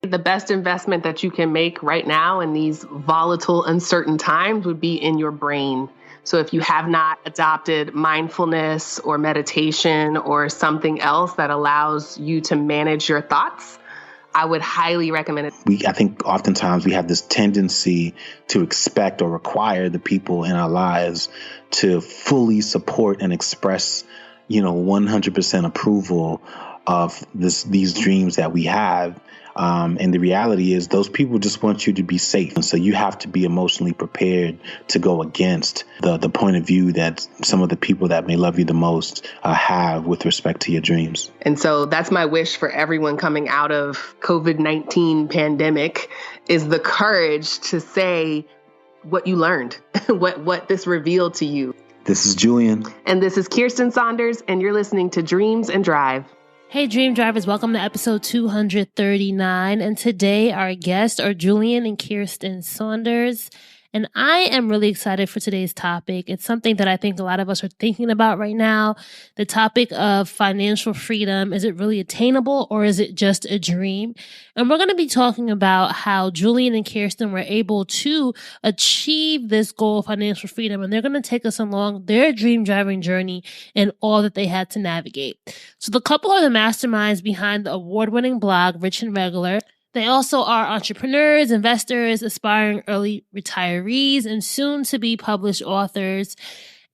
The best investment that you can make right now in these volatile, uncertain times would be in your brain. So if you have not adopted mindfulness or meditation or something else that allows you to manage your thoughts, I would highly recommend it. I think oftentimes we have this tendency to expect or require the people in our lives to fully support and express, 100% approval of these dreams that we have. And the reality is those people just want you to be safe. And so you have to be emotionally prepared to go against the point of view that some of the people that may love you the most have with respect to your dreams. And so that's my wish for everyone coming out of COVID-19 pandemic is the courage to say what you learned, what this revealed to you. This is Julien. And this is Kiersten Saunders, and you're listening to Dreams and Drive. Hey, Dream Drivers, welcome to episode 239. And today our guests are Julien and Kiersten Saunders. And I am really excited for today's topic. It's something that I think a lot of us are thinking about right now. The topic of financial freedom. Is it really attainable or is it just a dream? And we're going to be talking about how Julien and Kiersten were able to achieve this goal of financial freedom. And they're going to take us along their dream driving journey and all that they had to navigate. So the couple are the masterminds behind the award-winning blog, Rich and Regular. They also are entrepreneurs, investors, aspiring early retirees, and soon-to-be published authors.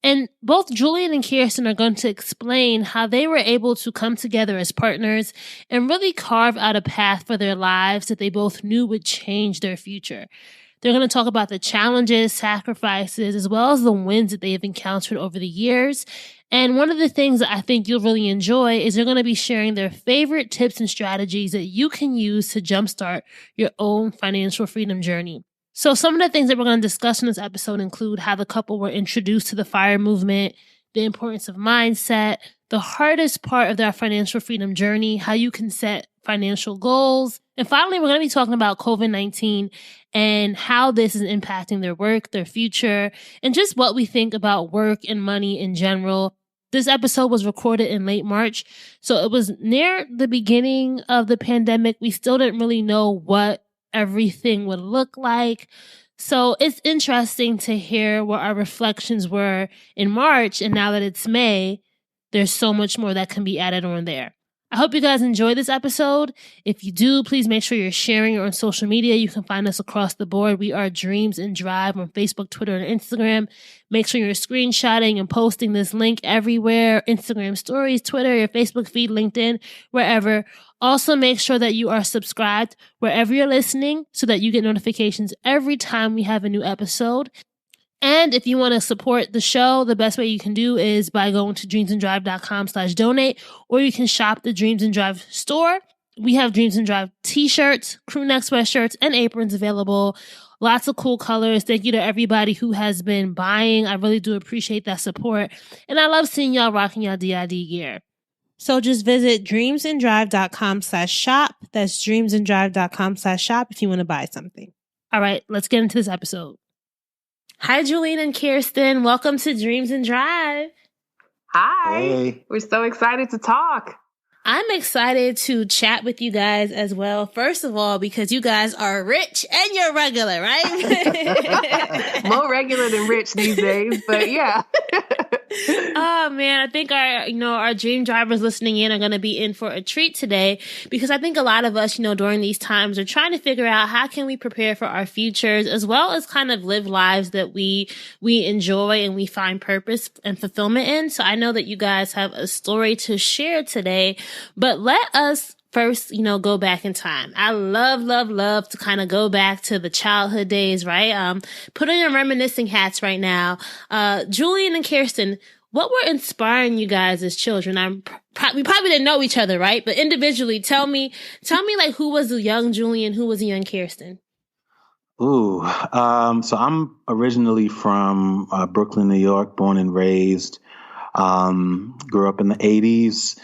And both Julien and Kiersten are going to explain how they were able to come together as partners and really carve out a path for their lives that they both knew would change their future. They're going to talk about the challenges, sacrifices, as well as the wins that they have encountered over the years. And one of the things that I think you'll really enjoy is they're going to be sharing their favorite tips and strategies that you can use to jumpstart your own financial freedom journey. So some of the things that we're going to discuss in this episode include how the couple were introduced to the FIRE movement, the importance of mindset, the hardest part of their financial freedom journey, how you can set financial goals. And finally, we're going to be talking about COVID-19 and how this is impacting their work, their future, and just what we think about work and money in general. This episode was recorded in late March, so it was near the beginning of the pandemic. We still didn't really know what everything would look like. So it's interesting to hear what our reflections were in March, and now that it's May, there's so much more that can be added on there. I hope you guys enjoy this episode. If you do, please make sure you're sharing it on social media. You can find us across the board. We are Dreams and Drive on Facebook, Twitter, and Instagram. Make sure you're screenshotting and posting this link everywhere. Instagram stories, Twitter, your Facebook feed, LinkedIn, wherever. Also, make sure that you are subscribed wherever you're listening so that you get notifications every time we have a new episode. And if you want to support the show, the best way you can do is by going to dreamsanddrive.com/donate, or you can shop the Dreams and Drive store. We have Dreams and Drive t-shirts, crew neck sweatshirts, and aprons available. Lots of cool colors. Thank you to everybody who has been buying. I really do appreciate that support. And I love seeing y'all rocking y'all DID gear. So just visit dreamsanddrive.com/shop. That's dreamsanddrive.com/shop if you want to buy something. All right, let's get into this episode. Hi, Julien and Kiersten. Welcome to Dreams and Drive. Hi. Hey. We're so excited to talk. I'm excited to chat with you guys as well. First of all, because you guys are rich and you're regular, right? More regular than rich these days, but yeah. Oh man, I think our dream drivers listening in are going to be in for a treat today, because I think a lot of us, during these times are trying to figure out how can we prepare for our futures, as well as kind of live lives that we enjoy and we find purpose and fulfillment in. So I know that you guys have a story to share today, but let us first, go back in time. I love to kind of go back to the childhood days, right? Put on your reminiscing hats right now. Julien and Kiersten, what were inspiring you guys as children? We probably didn't know each other, right? But individually, tell me like who was the young Julien, who was the young Kiersten? So I'm originally from Brooklyn, New York, born and raised. Grew up in the 80s.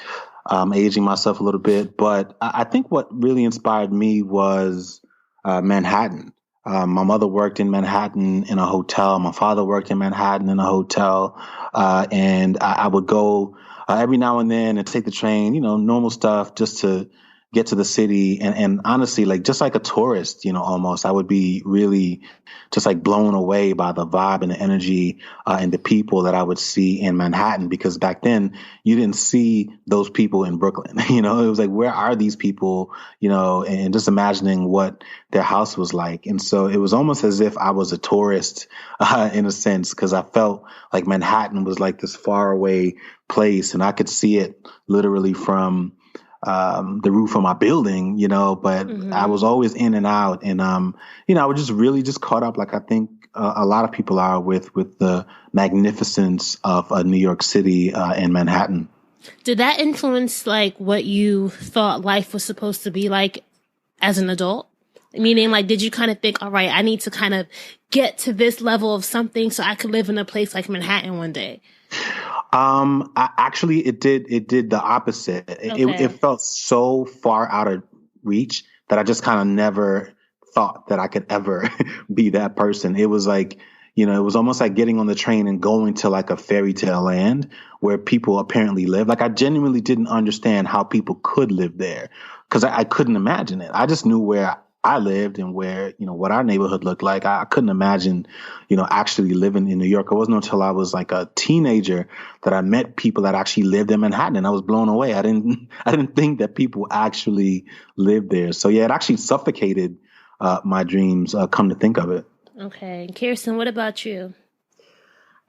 Aging myself a little bit, but I think what really inspired me was Manhattan. My mother worked in Manhattan in a hotel. My father worked in Manhattan in a hotel. And I would go every now and then and take the train, normal stuff, just to get to the city and honestly, like just like a tourist, almost, I would be really just like blown away by the vibe and the energy and the people that I would see in Manhattan, because back then you didn't see those people in Brooklyn. It was like, where are these people, and just imagining what their house was like. And so it was almost as if I was a tourist in a sense, because I felt like Manhattan was like this far away place and I could see it literally from the roof of my building, but I was always in and out. And, I was just really just caught up, like I think a lot of people are, with the magnificence of New York City and Manhattan. Did that influence like what you thought life was supposed to be like as an adult? Meaning, like, did you kind of think, all right, I need to kind of get to this level of something so I could live in a place like Manhattan one day? Actually, it did the opposite. Okay. It felt so far out of reach that I just kind of never thought that I could ever be that person. It was like, it was almost like getting on the train and going to like a fairy tale land where people apparently live. Like, I genuinely didn't understand how people could live there because I couldn't imagine it. I just knew where I lived and where, what our neighborhood looked like. I couldn't imagine, actually living in New York. It wasn't until I was like a teenager that I met people that actually lived in Manhattan, and I was blown away. I didn't think that people actually lived there. So yeah, it actually suffocated my dreams, come to think of it. Okay. Kiersten, what about you?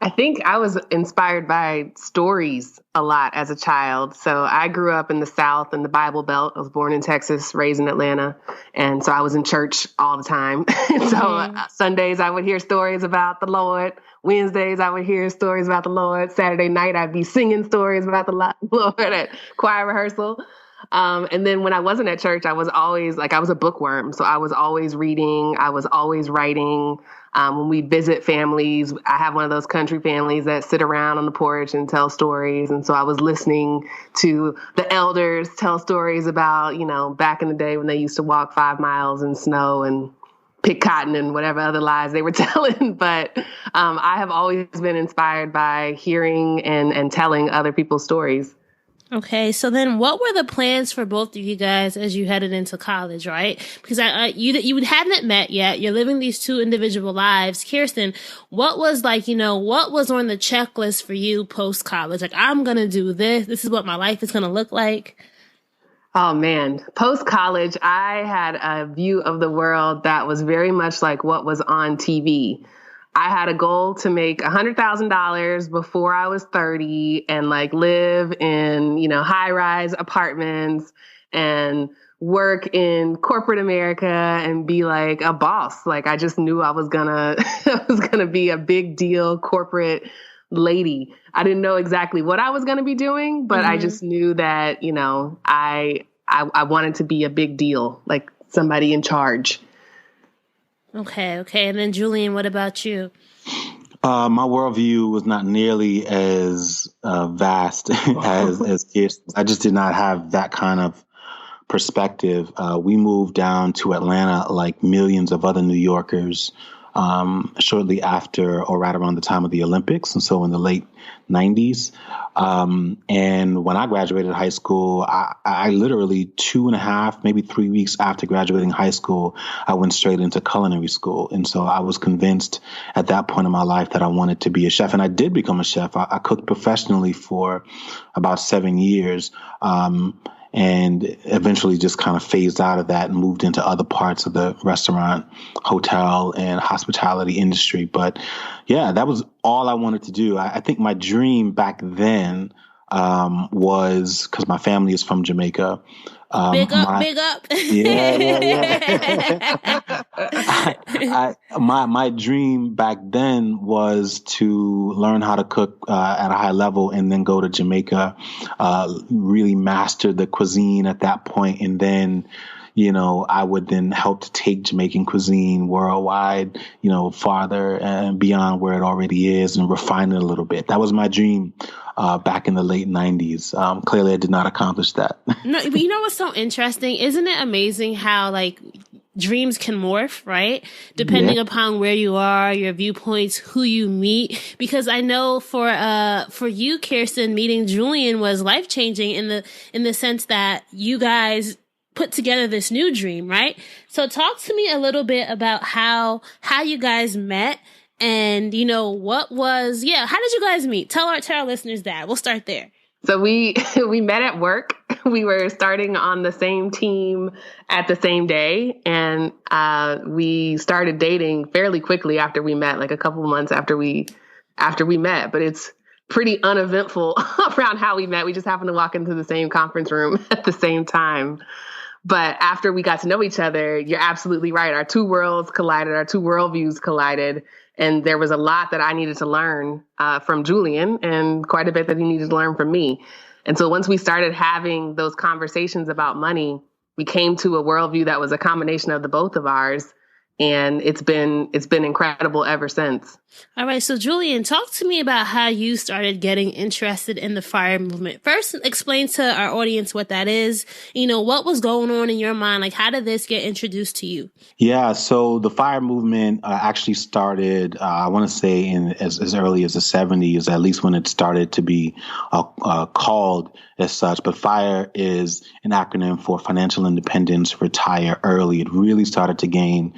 I think I was inspired by stories a lot as a child. So I grew up in the South in the Bible Belt. I was born in Texas, raised in Atlanta. And so I was in church all the time. So Sundays I would hear stories about the Lord. Wednesdays I would hear stories about the Lord. Saturday night I'd be singing stories about the Lord at choir rehearsal. And then when I wasn't at church, I was always like, I was a bookworm. So I was always reading. I was always writing. When we visit families, I have one of those country families that sit around on the porch and tell stories. And so I was listening to the elders tell stories about, back in the day when they used to walk 5 miles in snow and pick cotton and whatever other lies they were telling. But I have always been inspired by hearing and telling other people's stories. Okay, so then what were the plans for both of you guys as you headed into college, right? Because you hadn't met yet. You're living these two individual lives. Kiersten, what was like, what was on the checklist for you post-college? Like, I'm going to do this. This is what my life is going to look like. Oh, man. Post-college, I had a view of the world that was very much like what was on TV. I had a goal to make $100,000 before I was 30 and like live in, high-rise apartments and work in corporate America and be like a boss. Like, I just knew I was gonna be a big deal corporate lady. I didn't know exactly what I was gonna be doing, but I just knew that, I wanted to be a big deal, like somebody in charge. Okay. And then Julien, what about you? My worldview was not nearly as vast as Kiersten's. I just did not have that kind of perspective. We moved down to Atlanta like millions of other New Yorkers shortly after or right around the time of the Olympics. And so in the late 90s. And when I graduated high school, I literally 2.5, maybe 3 weeks after graduating high school, I went straight into culinary school. And so I was convinced at that point in my life that I wanted to be a chef. And I did become a chef. I cooked professionally for about 7 years. And eventually just kind of phased out of that and moved into other parts of the restaurant, hotel, and hospitality industry. But yeah, that was all I wanted to do. I think my dream back then was, because my family is from Jamaica. Big up. Yeah. My dream back then was to learn how to cook at a high level and then go to Jamaica, really master the cuisine at that point, and then I would then help to take Jamaican cuisine worldwide, farther and beyond where it already is and refine it a little bit. That was my dream back in the late 90s. Clearly, I did not accomplish that. No, but you know what's so interesting? Isn't it amazing how, like, dreams can morph, right? Depending upon where you are, your viewpoints, who you meet. Because I know for you, Kiersten, meeting Julien was life-changing in the sense that you guys put together this new dream, right? So talk to me a little bit about how you guys met and, you know, how did you guys meet? Tell our listeners that. We'll start there. So we met at work. We were starting on the same team at the same day. And we started dating fairly quickly after we met, like a couple of months after we met. But it's pretty uneventful around how we met. We just happened to walk into the same conference room at the same time. But after we got to know each other, you're absolutely right. Our two worlds collided, our two worldviews collided. And there was a lot that I needed to learn from Julien and quite a bit that he needed to learn from me. And so once we started having those conversations about money, we came to a worldview that was a combination of the both of ours. And it's been incredible ever since. All right. So Julien, talk to me about how you started getting interested in the FIRE movement. First, explain to our audience what that is. You know, what was going on in your mind? Like, how did this get introduced to you? Yeah. So the FIRE movement actually started, I want to say in as early as the 70s, at least when it started to be called as such. But FIRE is an acronym for Financial Independence, Retire Early. It really started to gain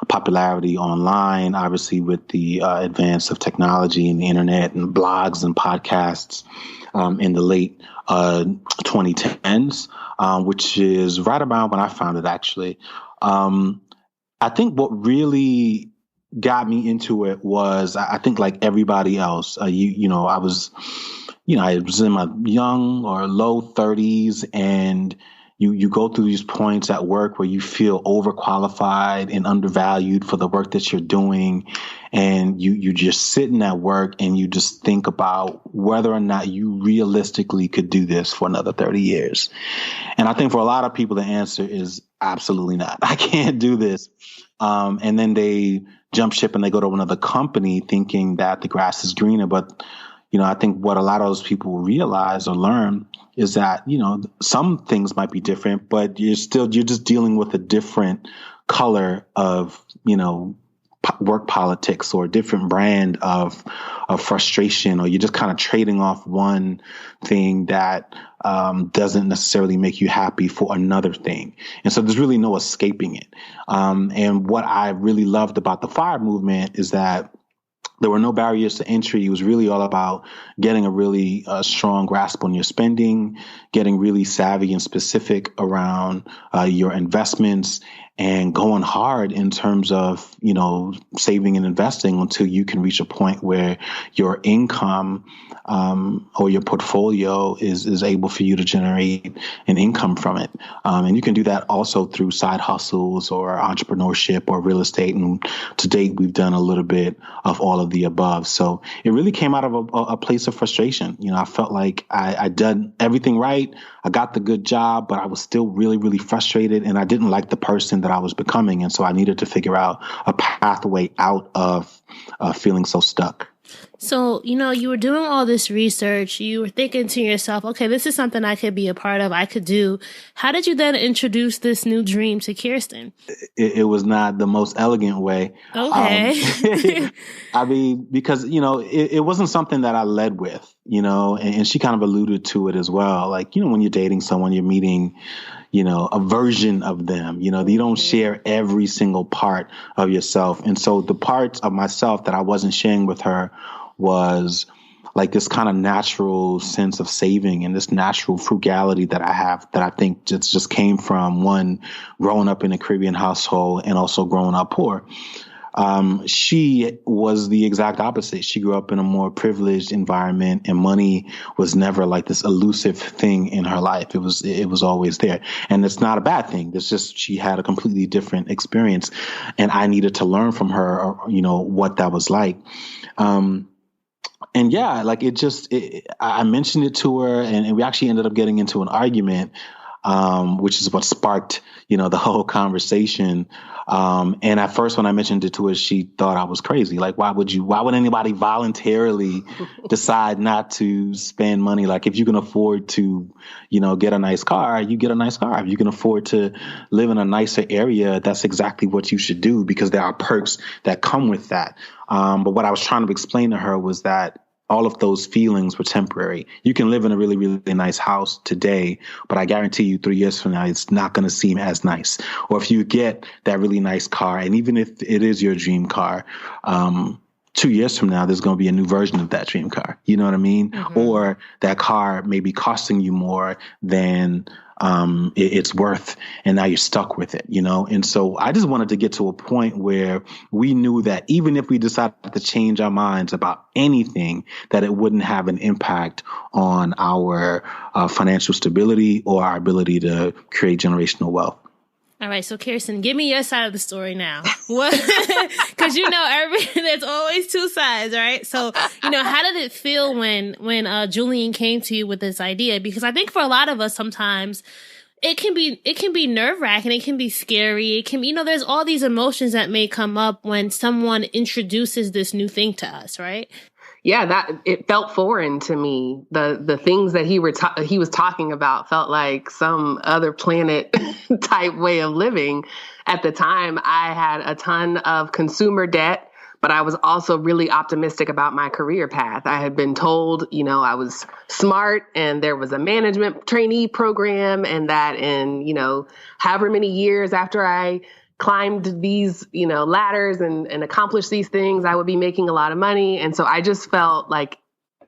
popularity online, obviously with the advance of technology and the internet and blogs and podcasts in the late 2010s, which is right around when I found it, actually. I think what really got me into it was, I think like everybody else, I was in my young or low 30s, and you go through these points at work where you feel overqualified and undervalued for the work that you're doing. And you just sit in that work and you just think about whether or not you realistically could do this for another 30 years. And I think for a lot of people, the answer is absolutely not. I can't do this. And then they jump ship and they go to another company thinking that the grass is greener. But I think what a lot of those people realize or learn is that, some things might be different, but you're just dealing with a different color of, work politics or a different brand of frustration, or you're just kind of trading off one thing that doesn't necessarily make you happy for another thing. And so there's really no escaping it. And what I really loved about the FIRE movement is that there were no barriers to entry. It was really all about getting a really strong grasp on your spending, getting really savvy and specific around your investments, and going hard in terms of, saving and investing until you can reach a point where your income or your portfolio is able for you to generate an income from it. And you can do that also through side hustles or entrepreneurship or real estate. And to date, we've done a little bit of all of the above. So it really came out of a place of frustration. I felt like I'd done everything right. I got the good job, but I was still really, really frustrated, and I didn't like the person that I was becoming. And so I needed to figure out a pathway out of feeling so stuck. So, you were doing all this research. You were thinking to yourself, okay, this is something I could be a part of, I could do. How did you then introduce this new dream to Kiersten? It was not the most elegant way. Okay. I mean, because, it wasn't something that I led with, and she kind of alluded to it as well. Like, when you're dating someone, you're meeting, a version of them, you don't share every single part of yourself. And so the parts of myself that I wasn't sharing with her was like this kind of natural sense of saving and this natural frugality that I have, that I think just came from, one, growing up in a Caribbean household and also growing up poor. She was the exact opposite. She grew up in a more privileged environment, and money was never like this elusive thing in her life. It was always there. And it's not a bad thing. It's just, she had a completely different experience, and I needed to learn from her, what that was like. And yeah, like I mentioned it to her, and we actually ended up getting into an argument, which is what sparked, the whole conversation. And at first, when I mentioned it to her, she thought I was crazy. Like, why would anybody voluntarily decide not to spend money? Like, if you can afford to, get a nice car, you get a nice car. If you can afford to live in a nicer area, that's exactly what you should do, because there are perks that come with that. But what I was trying to explain to her was that all of those feelings were temporary. You can live in a really, really nice house today, but I guarantee you 3 years from now, it's not going to seem as nice. Or if you get that really nice car, and even if it is your dream car, 2 years from now, there's going to be a new version of that dream car. You know what I mean? Mm-hmm. Or that car may be costing you more than it's worth, and now you're stuck with it, And so I just wanted to get to a point where we knew that even if we decided to change our minds about anything, that it wouldn't have an impact on our financial stability or our ability to create generational wealth. All right, so Kiersten, give me your side of the story now. What? Because there's always two sides, right? So how did it feel when Julien came to you with this idea? Because I think for a lot of us, sometimes it can be nerve-wracking, it can be scary, it can be, there's all these emotions that may come up when someone introduces this new thing to us, right? Yeah, that it felt foreign to me. The things that he was talking about felt like some other planet type way of living. At the time, I had a ton of consumer debt, but I was also really optimistic about my career path. I had been told, I was smart and there was a management trainee program, and that in, however many years after I climbed these, ladders and accomplished these things, I would be making a lot of money. And so I just felt like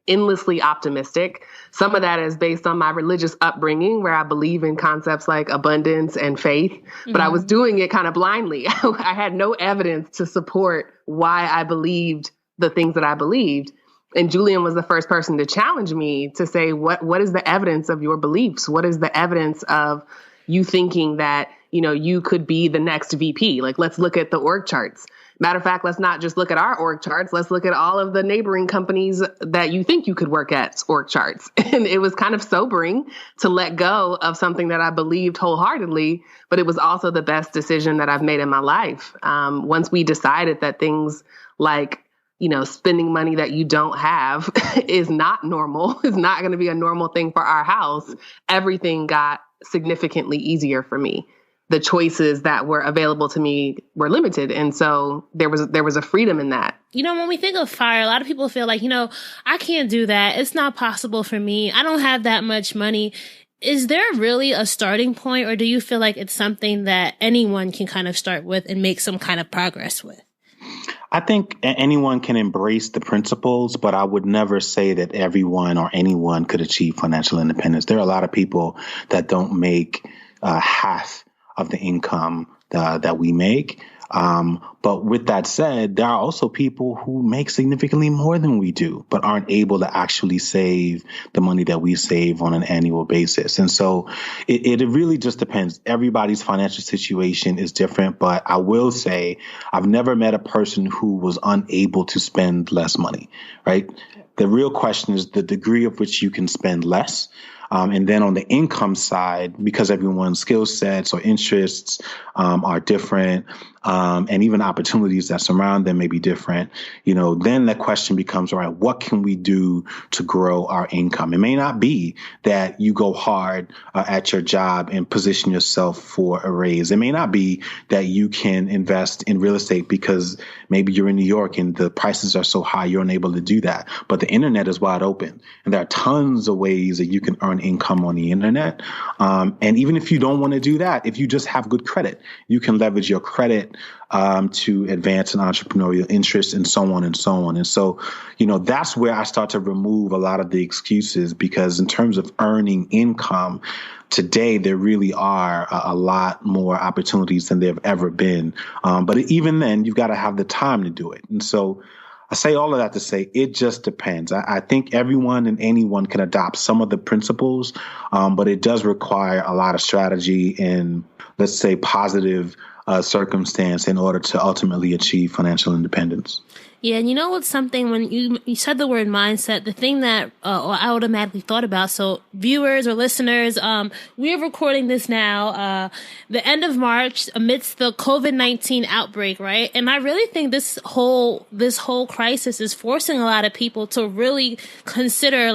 endlessly optimistic. Some of that is based on my religious upbringing, where I believe in concepts like abundance and faith, but I was doing it kind of blindly. I had no evidence to support why I believed the things that I believed. And Julien was the first person to challenge me to say, what is the evidence of your beliefs? What is the evidence of you thinking that, you could be the next VP? Like, let's look at the org charts. Matter of fact, let's not just look at our org charts. Let's look at all of the neighboring companies that you think you could work at org charts. And it was kind of sobering to let go of something that I believed wholeheartedly, but it was also the best decision that I've made in my life. Once we decided that things like, spending money that you don't have is not normal, is not going to be a normal thing for our house, everything got significantly easier for me. The choices that were available to me were limited. And so there was a freedom in that. When we think of FIRE, a lot of people feel like, I can't do that. It's not possible for me. I don't have that much money. Is there really a starting point, or do you feel like it's something that anyone can kind of start with and make some kind of progress with? I think anyone can embrace the principles, but I would never say that everyone or anyone could achieve financial independence. There are a lot of people that don't make half of the income that we make. But with that said, there are also people who make significantly more than we do, but aren't able to actually save the money that we save on an annual basis. And so it really just depends. Everybody's financial situation is different, but I will say I've never met a person who was unable to spend less money, right? The real question is the degree of which you can spend less. And then on the income side, because everyone's skill sets or interests are different, and even opportunities that surround them may be different, then the question becomes, all right, what can we do to grow our income? It may not be that you go hard at your job and position yourself for a raise. It may not be that you can invest in real estate because maybe you're in New York and the prices are so high you're unable to do that. But the internet is wide open, and there are tons of ways that you can earn income on the internet. And even if you don't want to do that, if you just have good credit, you can leverage your credit to advance an entrepreneurial interest, and so on and so on. And so, that's where I start to remove a lot of the excuses, because in terms of earning income today, there really are a lot more opportunities than there have ever been. But even then, you've got to have the time to do it. And so I say all of that to say it just depends. I think everyone and anyone can adopt some of the principles, but it does require a lot of strategy and, let's say, positive circumstance in order to ultimately achieve financial independence. Yeah, and what's something, when you said the word mindset, the thing that I automatically thought about, so viewers or listeners, we're recording this now, the end of March, amidst the COVID-19 outbreak, right? And I really think this whole crisis is forcing a lot of people to really consider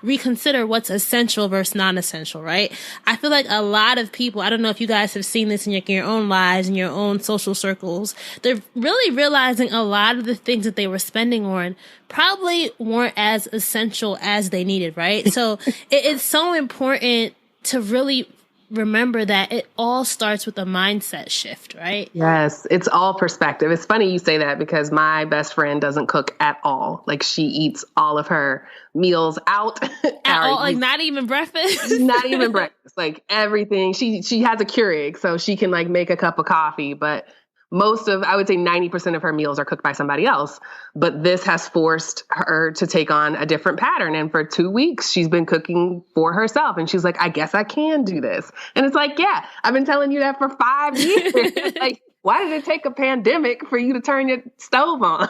reconsider what's essential versus non-essential, right? I feel like a lot of people, I don't know if you guys have seen this in your own lives, in your own social circles, they're really realizing a lot of the things that they were spending on probably weren't as essential as they needed, right? So it's so important to really remember that it all starts with a mindset shift, right? Yes, it's all perspective. It's funny you say that because my best friend doesn't cook at all. Like she eats all of her meals out. At all, like not even breakfast? Not even breakfast. Like everything. She has a Keurig, so she can like make a cup of coffee, but I would say 90% of her meals are cooked by somebody else. But this has forced her to take on a different pattern. And for 2 weeks, she's been cooking for herself. And she's like, I guess I can do this. And it's like, yeah, I've been telling you that for 5 years. Like, why did it take a pandemic for you to turn your stove on?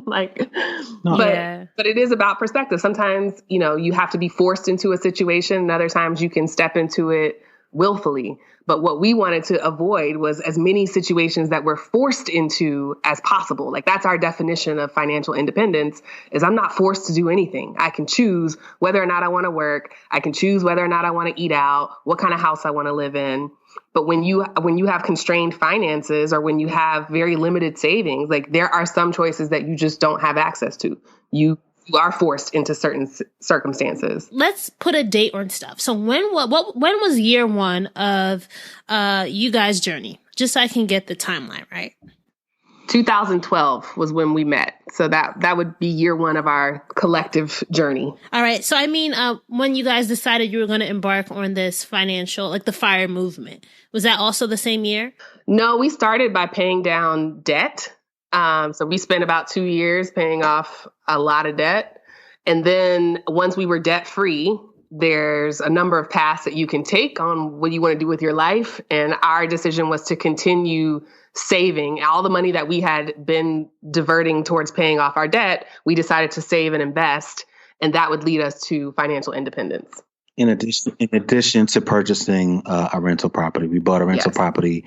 But it is about perspective. Sometimes, you have to be forced into a situation. And other times you can step into it willfully. But what we wanted to avoid was as many situations that we're forced into as possible. Like that's our definition of financial independence is I'm not forced to do anything. I can choose whether or not I want to work. I can choose whether or not I want to eat out, what kind of house I want to live in. But when you have constrained finances or when you have very limited savings, like there are some choices that you just don't have access to. You are forced into certain circumstances. Let's put a date on stuff. So when was year one of you guys' journey? Just so I can get the timeline right. 2012 was when we met. So that would be year one of our collective journey. All right. So I mean, when you guys decided you were going to embark on this financial, like the FIRE movement, was that also the same year? No, we started by paying down debt. So we spent about 2 years paying off a lot of debt. And then once we were debt free, there's a number of paths that you can take on what you want to do with your life. And our decision was to continue saving all the money that we had been diverting towards paying off our debt. We decided to save and invest, and that would lead us to financial independence. In addition to purchasing a rental property, we bought a rental property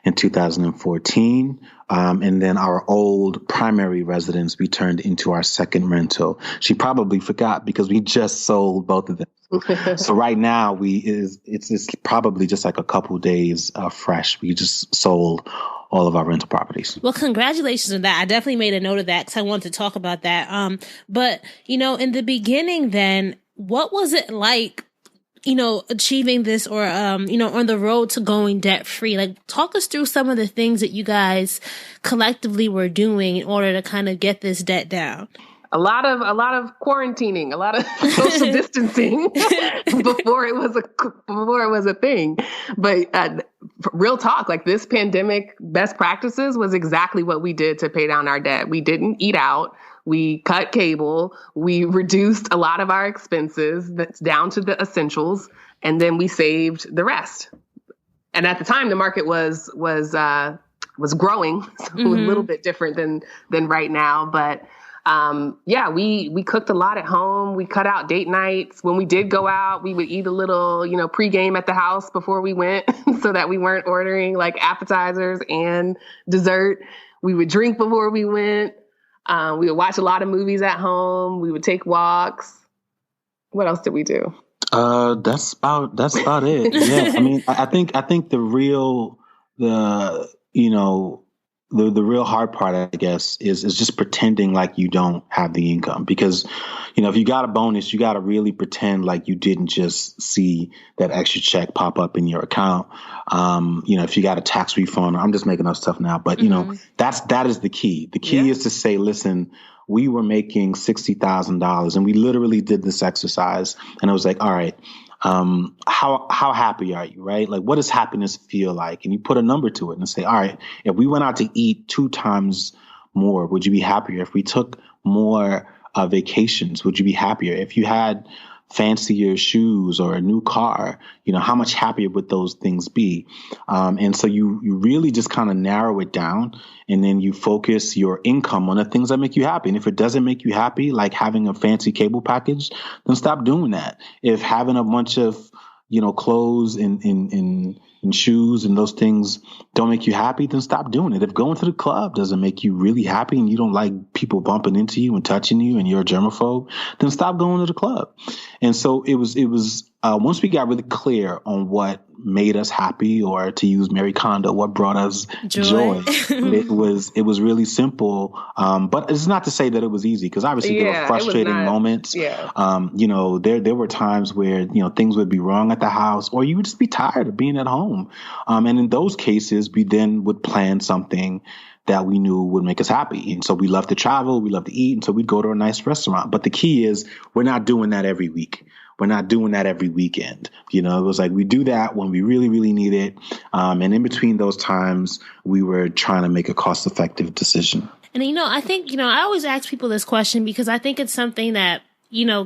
in 2014. And then our old primary residence, we turned into our second rental. She probably forgot because we just sold both of them. So right now it's probably just like a couple days fresh. We just sold all of our rental properties. Well, congratulations on that. I definitely made a note of that because I wanted to talk about that. But, in the beginning then, what was it like, achieving this or, on the road to going debt free? Like, talk us through some of the things that you guys collectively were doing in order to kind of get this debt down. A lot of quarantining, a lot of social distancing before it was a thing. But real talk, like this pandemic best practices was exactly what we did to pay down our debt. We didn't eat out. We cut cable. We reduced a lot of our expenses that's down to the essentials. And then we saved the rest. And at the time, the market was growing. So it was a little bit different than right now. But we cooked a lot at home. We cut out date nights. When we did go out, we would eat a little, pregame at the house before we went so that we weren't ordering like appetizers and dessert. We would drink before we went. We would watch a lot of movies at home. We would take walks. What else did we do? That's about it. Yeah. I mean, I think the real hard part, I guess, is just pretending like you don't have the income. Because, if you got a bonus, you got to really pretend like you didn't just see that extra check pop up in your account. If you got a tax refund, I'm just making up stuff now, but that is the key. The key is to say, listen, we were making $60,000 and we literally did this exercise. And I was like, all right, how happy are you, right? Like, what does happiness feel like? And you put a number to it and say, all right, if we went out to eat 2 times more, would you be happier? If we took more vacations, would you be happier? If you had fancier shoes or a new car, how much happier would those things be? And so you really just kind of narrow it down, and then you focus your income on the things that make you happy. And if it doesn't make you happy, like having a fancy cable package, then stop doing that. If having a bunch of, clothes and shoes and those things don't make you happy, then stop doing it. If going to the club doesn't make you really happy and you don't like people bumping into you and touching you and you're a germaphobe, then stop going to the club. And so it was once we got really clear on what made us happy, or to use Mary Kondo, what brought us joy. It was really simple. But it's not to say that it was easy, because obviously there were frustrating moments. Yeah. There were times where, things would be wrong at the house, or you would just be tired of being at home. And in those cases, we then would plan something that we knew would make us happy. And so we love to travel, we love to eat, and so we'd go to a nice restaurant. But the key is, we're not doing that every week. We're not doing that every weekend. It was like we do that when we really, really need it. And in between those times, we were trying to make a cost-effective decision. And, I think, I always ask people this question because I think it's something that,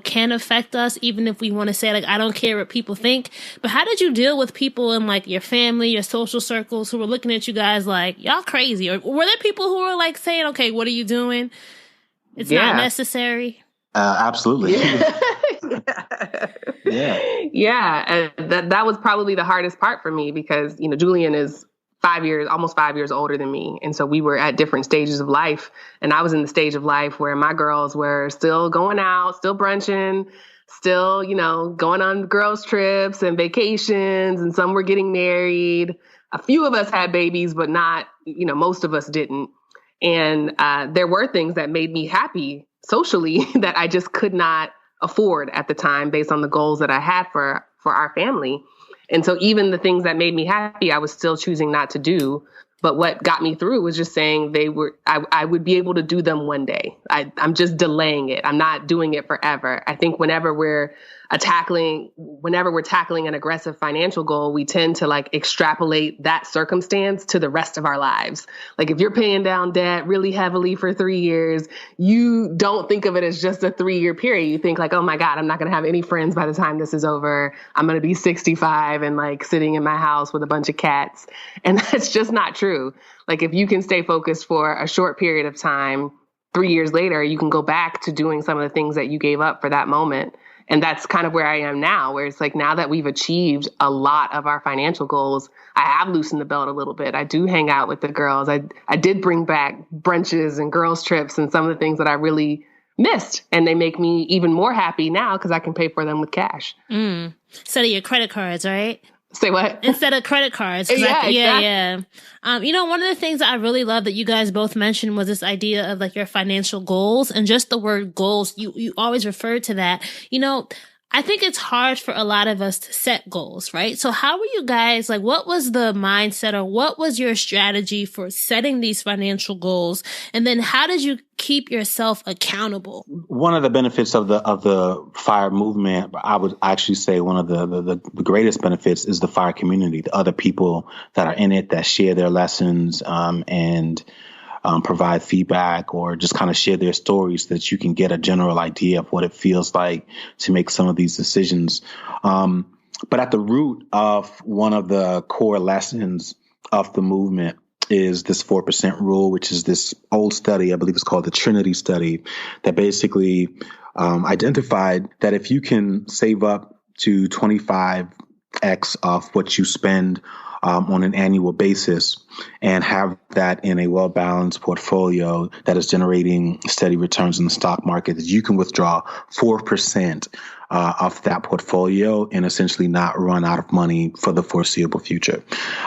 can affect us, even if we want to say, like, I don't care what people think. But how did you deal with people in, like, your family, your social circles, who were looking at you guys like, y'all crazy? Or were there people who were, like, saying, okay, what are you doing? It's not necessary. Absolutely. Yeah. And that was probably the hardest part for me, because, Julien is almost 5 years older than me. And so we were at different stages of life. And I was in the stage of life where my girls were still going out, still brunching, still, going on girls' trips and vacations. And some were getting married. A few of us had babies, but not, most of us didn't. And there were things that made me happy socially that I just could not afford at the time, based on the goals that I had for our family. And so even the things that made me happy, I was still choosing not to do. But what got me through was just saying I would be able to do them one day. I'm just delaying it. I'm not doing it forever. I think whenever we're tackling an aggressive financial goal, we tend to extrapolate that circumstance to the rest of our lives. Like, if you're paying down debt really heavily for 3 years, you don't think of it as just a 3-year period. You think oh my God, I'm not going to have any friends by the time this is over. I'm going to be 65 and sitting in my house with a bunch of cats. And that's just not true. If you can stay focused for a short period of time, 3 years later, you can go back to doing some of the things that you gave up for that moment. And that's kind of where I am now, where it's now that we've achieved a lot of our financial goals, I have loosened the belt a little bit. I do hang out with the girls. I did bring back brunches and girls' trips and some of the things that I really missed. And they make me even more happy now because I can pay for them with cash. Instead of your credit cards, right? Say what? Instead of credit cards. Exactly. One of the things that I really love that you guys both mentioned was this idea of your financial goals, and just the word goals. You always refer to that. I think it's hard for a lot of us to set goals, right? So how were you guys, what was the mindset, or what was your strategy for setting these financial goals? And then how did you keep yourself accountable? One of the benefits of the FIRE movement, I would actually say one of the greatest benefits, is the FIRE community, the other people that are in it, that share their lessons, and provide feedback, or just kind of share their stories so that you can get a general idea of what it feels like to make some of these decisions. But at the root of one of the core lessons of the movement is this 4% rule, which is this old study, I believe it's called the Trinity study, that basically identified that if you can save up to 25x of what you spend on an annual basis, and have that in a well-balanced portfolio that is generating steady returns in the stock market, that you can withdraw 4% of that portfolio and essentially not run out of money for the foreseeable future.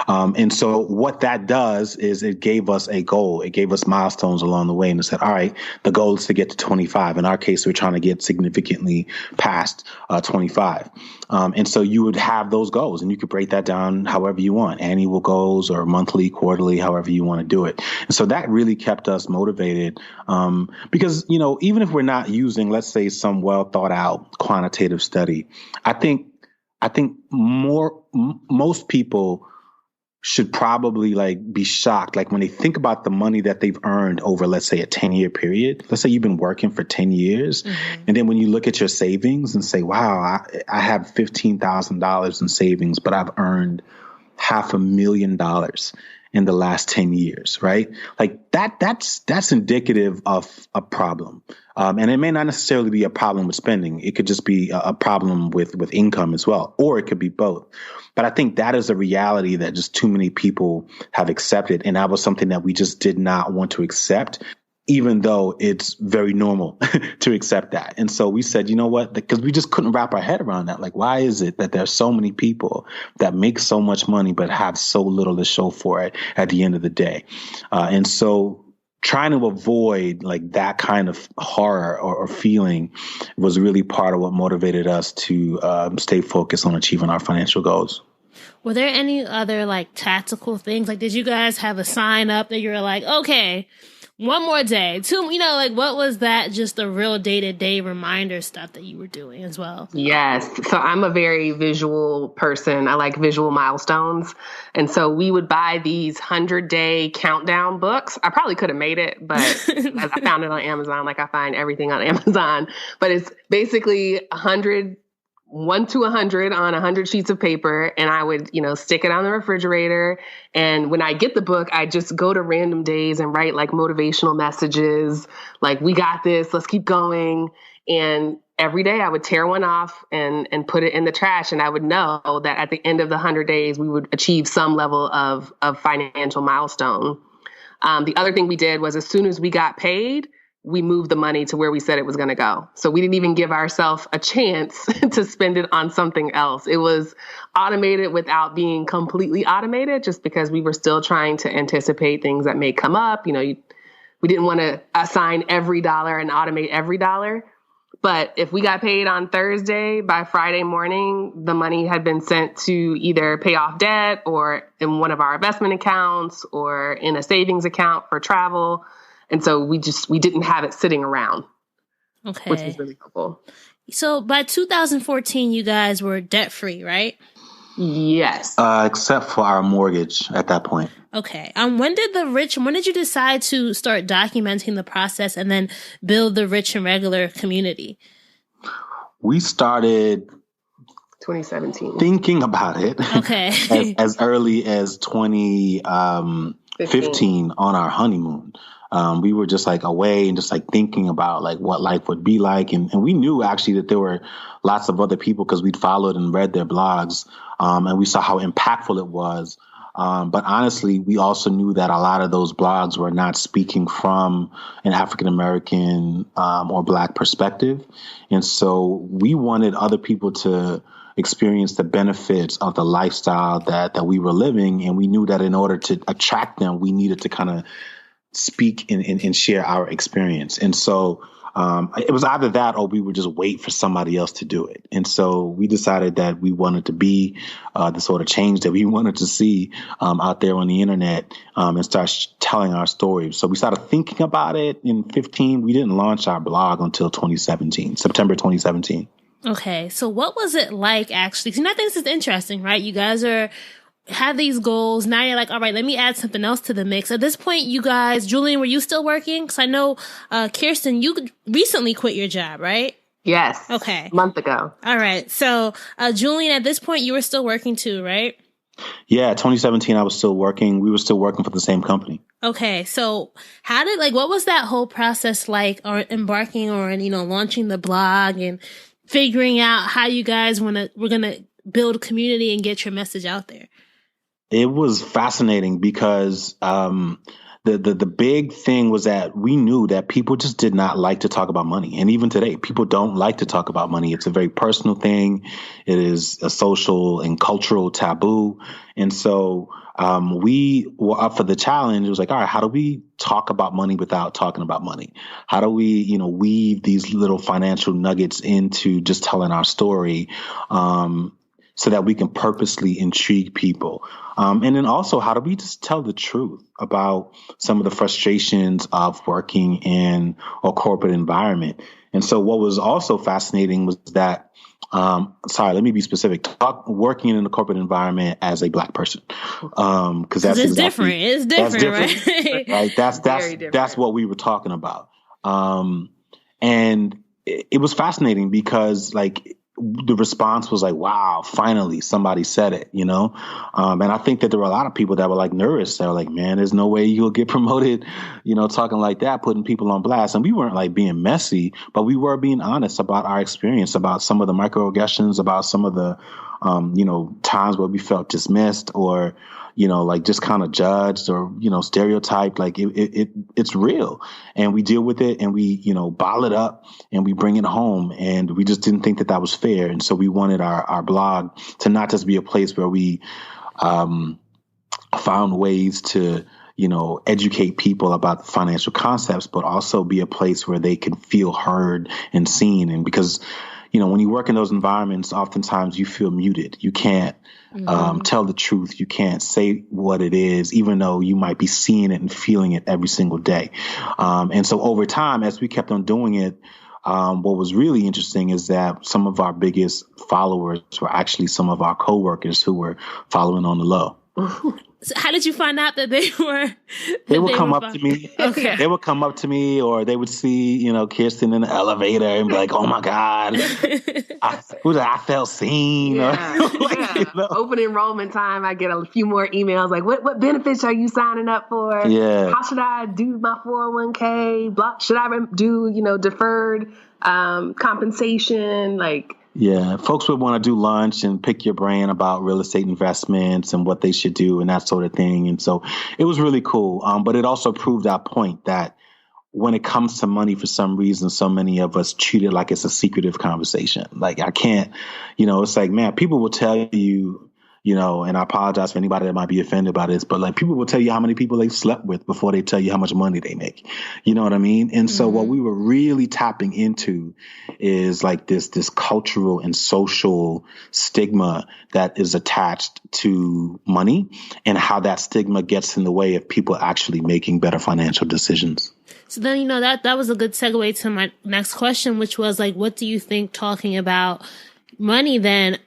And so what that does is it gave us a goal. It gave us milestones along the way, and it said, all right, the goal is to get to 25. In our case, we're trying to get significantly past 25. And so you would have those goals, and you could break that down however you want, annual goals or monthly, quarterly, however you want to do it. And so that really kept us motivated, because, even if we're not using, let's say, some well thought out quantitative study, I think most people should probably be shocked, when they think about the money that they've earned over, let's say, a 10-year period. Let's say you've been working for 10 years. Mm-hmm. And then when you look at your savings and say, wow, I have $15,000 in savings, but I've earned $500,000 in the last 10 years, right? That's indicative of a problem. And it may not necessarily be a problem with spending. It could just be a problem with income as well, or it could be both. But I think that is a reality that just too many people have accepted. And that was something that we just did not want to accept. even though it's very normal to accept that. And so we said, you know what, because we just couldn't wrap our head around that. Like, why is it that there's so many people that make so much money but have so little to show for it at the end of the day? And so trying to avoid like that kind of horror or feeling was really part of what motivated us to stay focused on achieving our financial goals. Were there any other like tactical things? Like, did you guys have a sign up that you were like, okay, one more day, like what was that? Just the real day-to-day reminder stuff that you were doing as well? Yes. So I'm a very visual person. I like visual milestones. And so we would buy these 100-day countdown books. I probably could have made it, but as I found it on Amazon, like I find everything on Amazon, but it's basically 1 to 100 on 100 sheets of paper. And I would, stick it on the refrigerator. And when I get the book, I just go to random days and write like motivational messages, like, we got this, let's keep going. And every day I would tear one off and put it in the trash. And I would know that at the end of the 100 days, we would achieve some level of financial milestone. The other thing we did was as soon as we got paid, we moved the money to where we said it was going to go. So we didn't even give ourselves a chance to spend it on something else. It was automated without being completely automated, just because we were still trying to anticipate things that may come up. We didn't want to assign every dollar and automate every dollar. But if we got paid on Thursday, by Friday morning, the money had been sent to either pay off debt or in one of our investment accounts or in a savings account for travel. And so we didn't have it sitting around, okay, which is really helpful. So by 2014, you guys were debt free, right? Yes. Except for our mortgage at that point. Okay. When did you decide to start documenting the process and then build the Rich and Regular community? We started 2017 thinking about it. Okay. as early as 2015 on our honeymoon. We were just like away and just like thinking about like what life would be like. And we knew actually that there were lots of other people because we'd followed and read their blogs. And we saw how impactful it was. But honestly, we also knew that a lot of those blogs were not speaking from an African-American or Black perspective. And so we wanted other people to experience the benefits of the lifestyle that we were living. And we knew that in order to attract them, we needed to kind of speak and share our experience. And so it was either that or we would just wait for somebody else to do it. And so we decided that we wanted to be the sort of change that we wanted to see out there on the internet and start telling our story. So we started thinking about it in 2015. We didn't launch our blog until September 2017. Okay. So what was it like actually? Because I think this is interesting, right? You guys have these goals. Now you're like, all right, let me add something else to the mix. At this point, you guys, Julien, were you still working? Because I know, Kiersten, you recently quit your job, right? Yes. Okay. A month ago. All right. So, Julien, at this point, you were still working too, right? Yeah, 2017, I was still working. We were still working for the same company. Okay. So what was that whole process like, or embarking on, launching the blog and figuring out how you guys were going to build a community and get your message out there? It was fascinating because the big thing was that we knew that people just did not like to talk about money. And even today, people don't like to talk about money. It's a very personal thing. It is a social and cultural taboo. And so we were up for the challenge. It was like, all right, how do we talk about money without talking about money? How do we, weave these little financial nuggets into just telling our story so that we can purposely intrigue people? And then also, how do we just tell the truth about some of the frustrations of working in a corporate environment? And so what was also fascinating was that, let me be specific, working in a corporate environment as a Black person. Because that's different. It's different, right? Right. That's what we were talking about. And it was fascinating because the response was like, wow, finally somebody said it, and I think that there were a lot of people that were nervous. They were like, man, there's no way you'll get promoted, talking like that, putting people on blast. And we weren't being messy, but we were being honest about our experience, about some of the microaggressions, about some of the times where we felt dismissed or, like just kind of judged or, stereotyped. Like it's real, and we deal with it, and we, bottle it up and we bring it home, and we just didn't think that was fair. And so we wanted our blog to not just be a place where we found ways to, educate people about financial concepts, but also be a place where they can feel heard and seen. And because, when you work in those environments, oftentimes you feel muted. You can't tell the truth. You can't say what it is, even though you might be seeing it and feeling it every single day. And so over time, as we kept on doing it, what was really interesting is that some of our biggest followers were actually some of our coworkers who were following on the low. So how did you find out that they were? They would come up to me. Okay. They would come up to me, or they would see, Kiersten in the elevator and be like, "Oh my God, I felt seen." Yeah. Open enrollment time, I get a few more emails like, "What benefits are you signing up for? Yeah. How should I do my 401k? Should I do deferred compensation?" Yeah, folks would want to do lunch and pick your brain about real estate investments and what they should do and that sort of thing. And so it was really cool. But it also proved our point that when it comes to money, for some reason, so many of us treat it like it's a secretive conversation. Like I can't, it's like, man, people will tell you, and I apologize for anybody that might be offended by this, but people will tell you how many people they've slept with before they tell you how much money they make. You know what I mean? And so what we were really tapping into is this cultural and social stigma that is attached to money, and how that stigma gets in the way of people actually making better financial decisions. So then, that was a good segue to my next question, which was what do you think talking about money then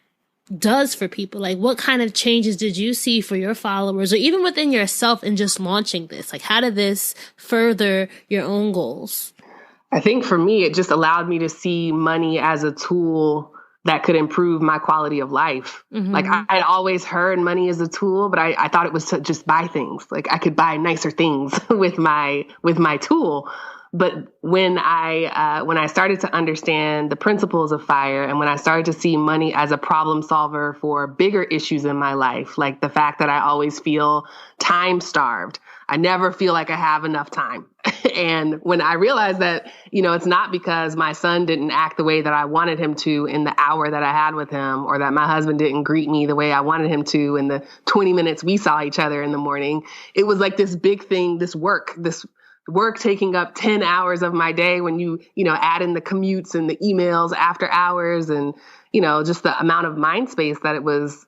does for people? What kind of changes did you see for your followers or even within yourself in just launching this? How did this further your own goals? I think for me, it just allowed me to see money as a tool that could improve my quality of life. Mm-hmm. I'd always heard money as a tool, but I thought it was to just buy things. I could buy nicer things with my tool. But when I started to understand the principles of FIRE, and when I started to see money as a problem solver for bigger issues in my life, like the fact that I always feel time starved, I never feel like I have enough time. And when I realized that, it's not because my son didn't act the way that I wanted him to in the hour that I had with him, or that my husband didn't greet me the way I wanted him to in the 20 minutes we saw each other in the morning, it was like this big thing, this work taking up 10 hours of my day when you add in the commutes and the emails after hours and, just the amount of mind space that it was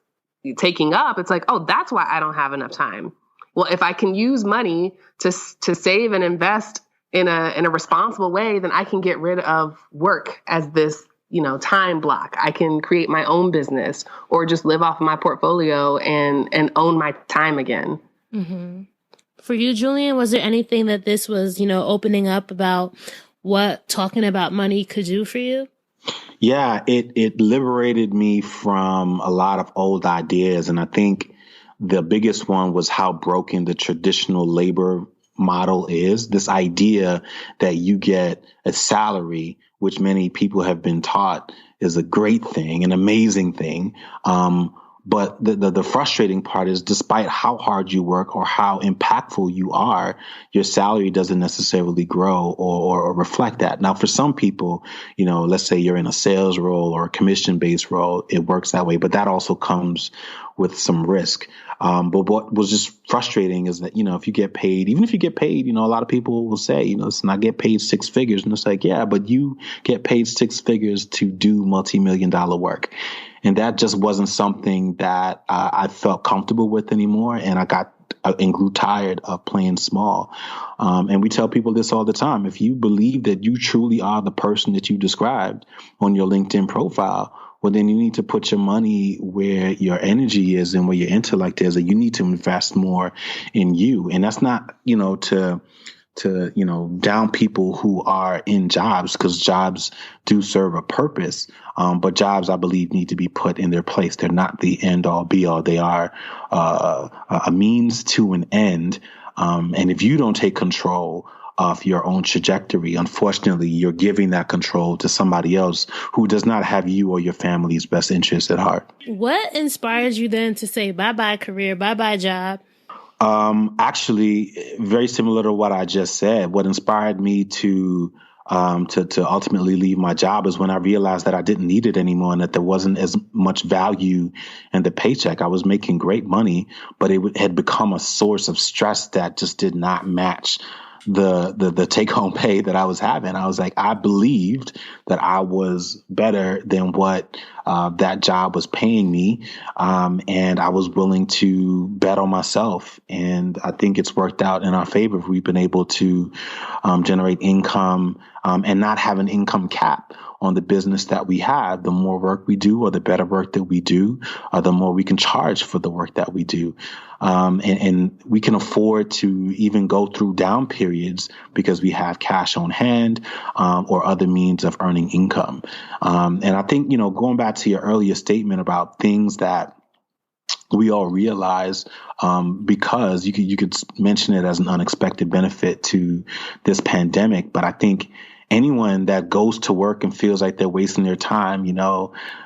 taking up. It's like, oh, that's why I don't have enough time. Well, if I can use money to save and invest in a responsible way, then I can get rid of work as this, time block. I can create my own business or just live off of my portfolio and own my time again. Mm-hmm. For you, Julien, was there anything that this was, opening up about what talking about money could do for you? Yeah, it liberated me from a lot of old ideas. And I think the biggest one was how broken the traditional labor model is. This idea that you get a salary, which many people have been taught is a great thing, an amazing thing. But the frustrating part is, despite how hard you work or how impactful you are, your salary doesn't necessarily grow or reflect that. Now, for some people, let's say you're in a sales role or a commission-based role, it works that way. But that also comes with some risk. But what was just frustrating is that, if you get paid, even if you get paid, a lot of people will say, listen, I get paid six figures. And it's like, yeah, but you get paid six figures to do multi-million-dollar work. And that just wasn't something that I felt comfortable with anymore. And I grew tired of playing small. And we tell people this all the time. If you believe that you truly are the person that you described on your LinkedIn profile, well, then you need to put your money where your energy is and where your intellect is, and you need to invest more in you. And that's not, to down people who are in jobs, because jobs do serve a purpose. But jobs, I believe, need to be put in their place. They're not the end all be all. They are a means to an end. And if you don't take control of your own trajectory. Unfortunately, you're giving that control to somebody else who does not have you or your family's best interests at heart. What inspires you then to say bye-bye career, bye-bye job? Actually, very similar to what I just said. What inspired me to ultimately leave my job is when I realized that I didn't need it anymore and that there wasn't as much value in the paycheck. I was making great money, but it had become a source of stress that just did not match the take home pay that I was having. I was like, I believed that I was better than what that job was paying me. And I was willing to bet on myself. And I think it's worked out in our favor. We've been able to generate income and not have an income cap on the business that we have. The more work we do or the better work that we do, the more we can charge for the work that we do. And we can afford to even go through down periods because we have cash on hand or other means of earning income. And I think, going back to your earlier statement about things that we all realize, because you could mention it as an unexpected benefit to this pandemic. But I think anyone that goes to work and feels like they're wasting their time,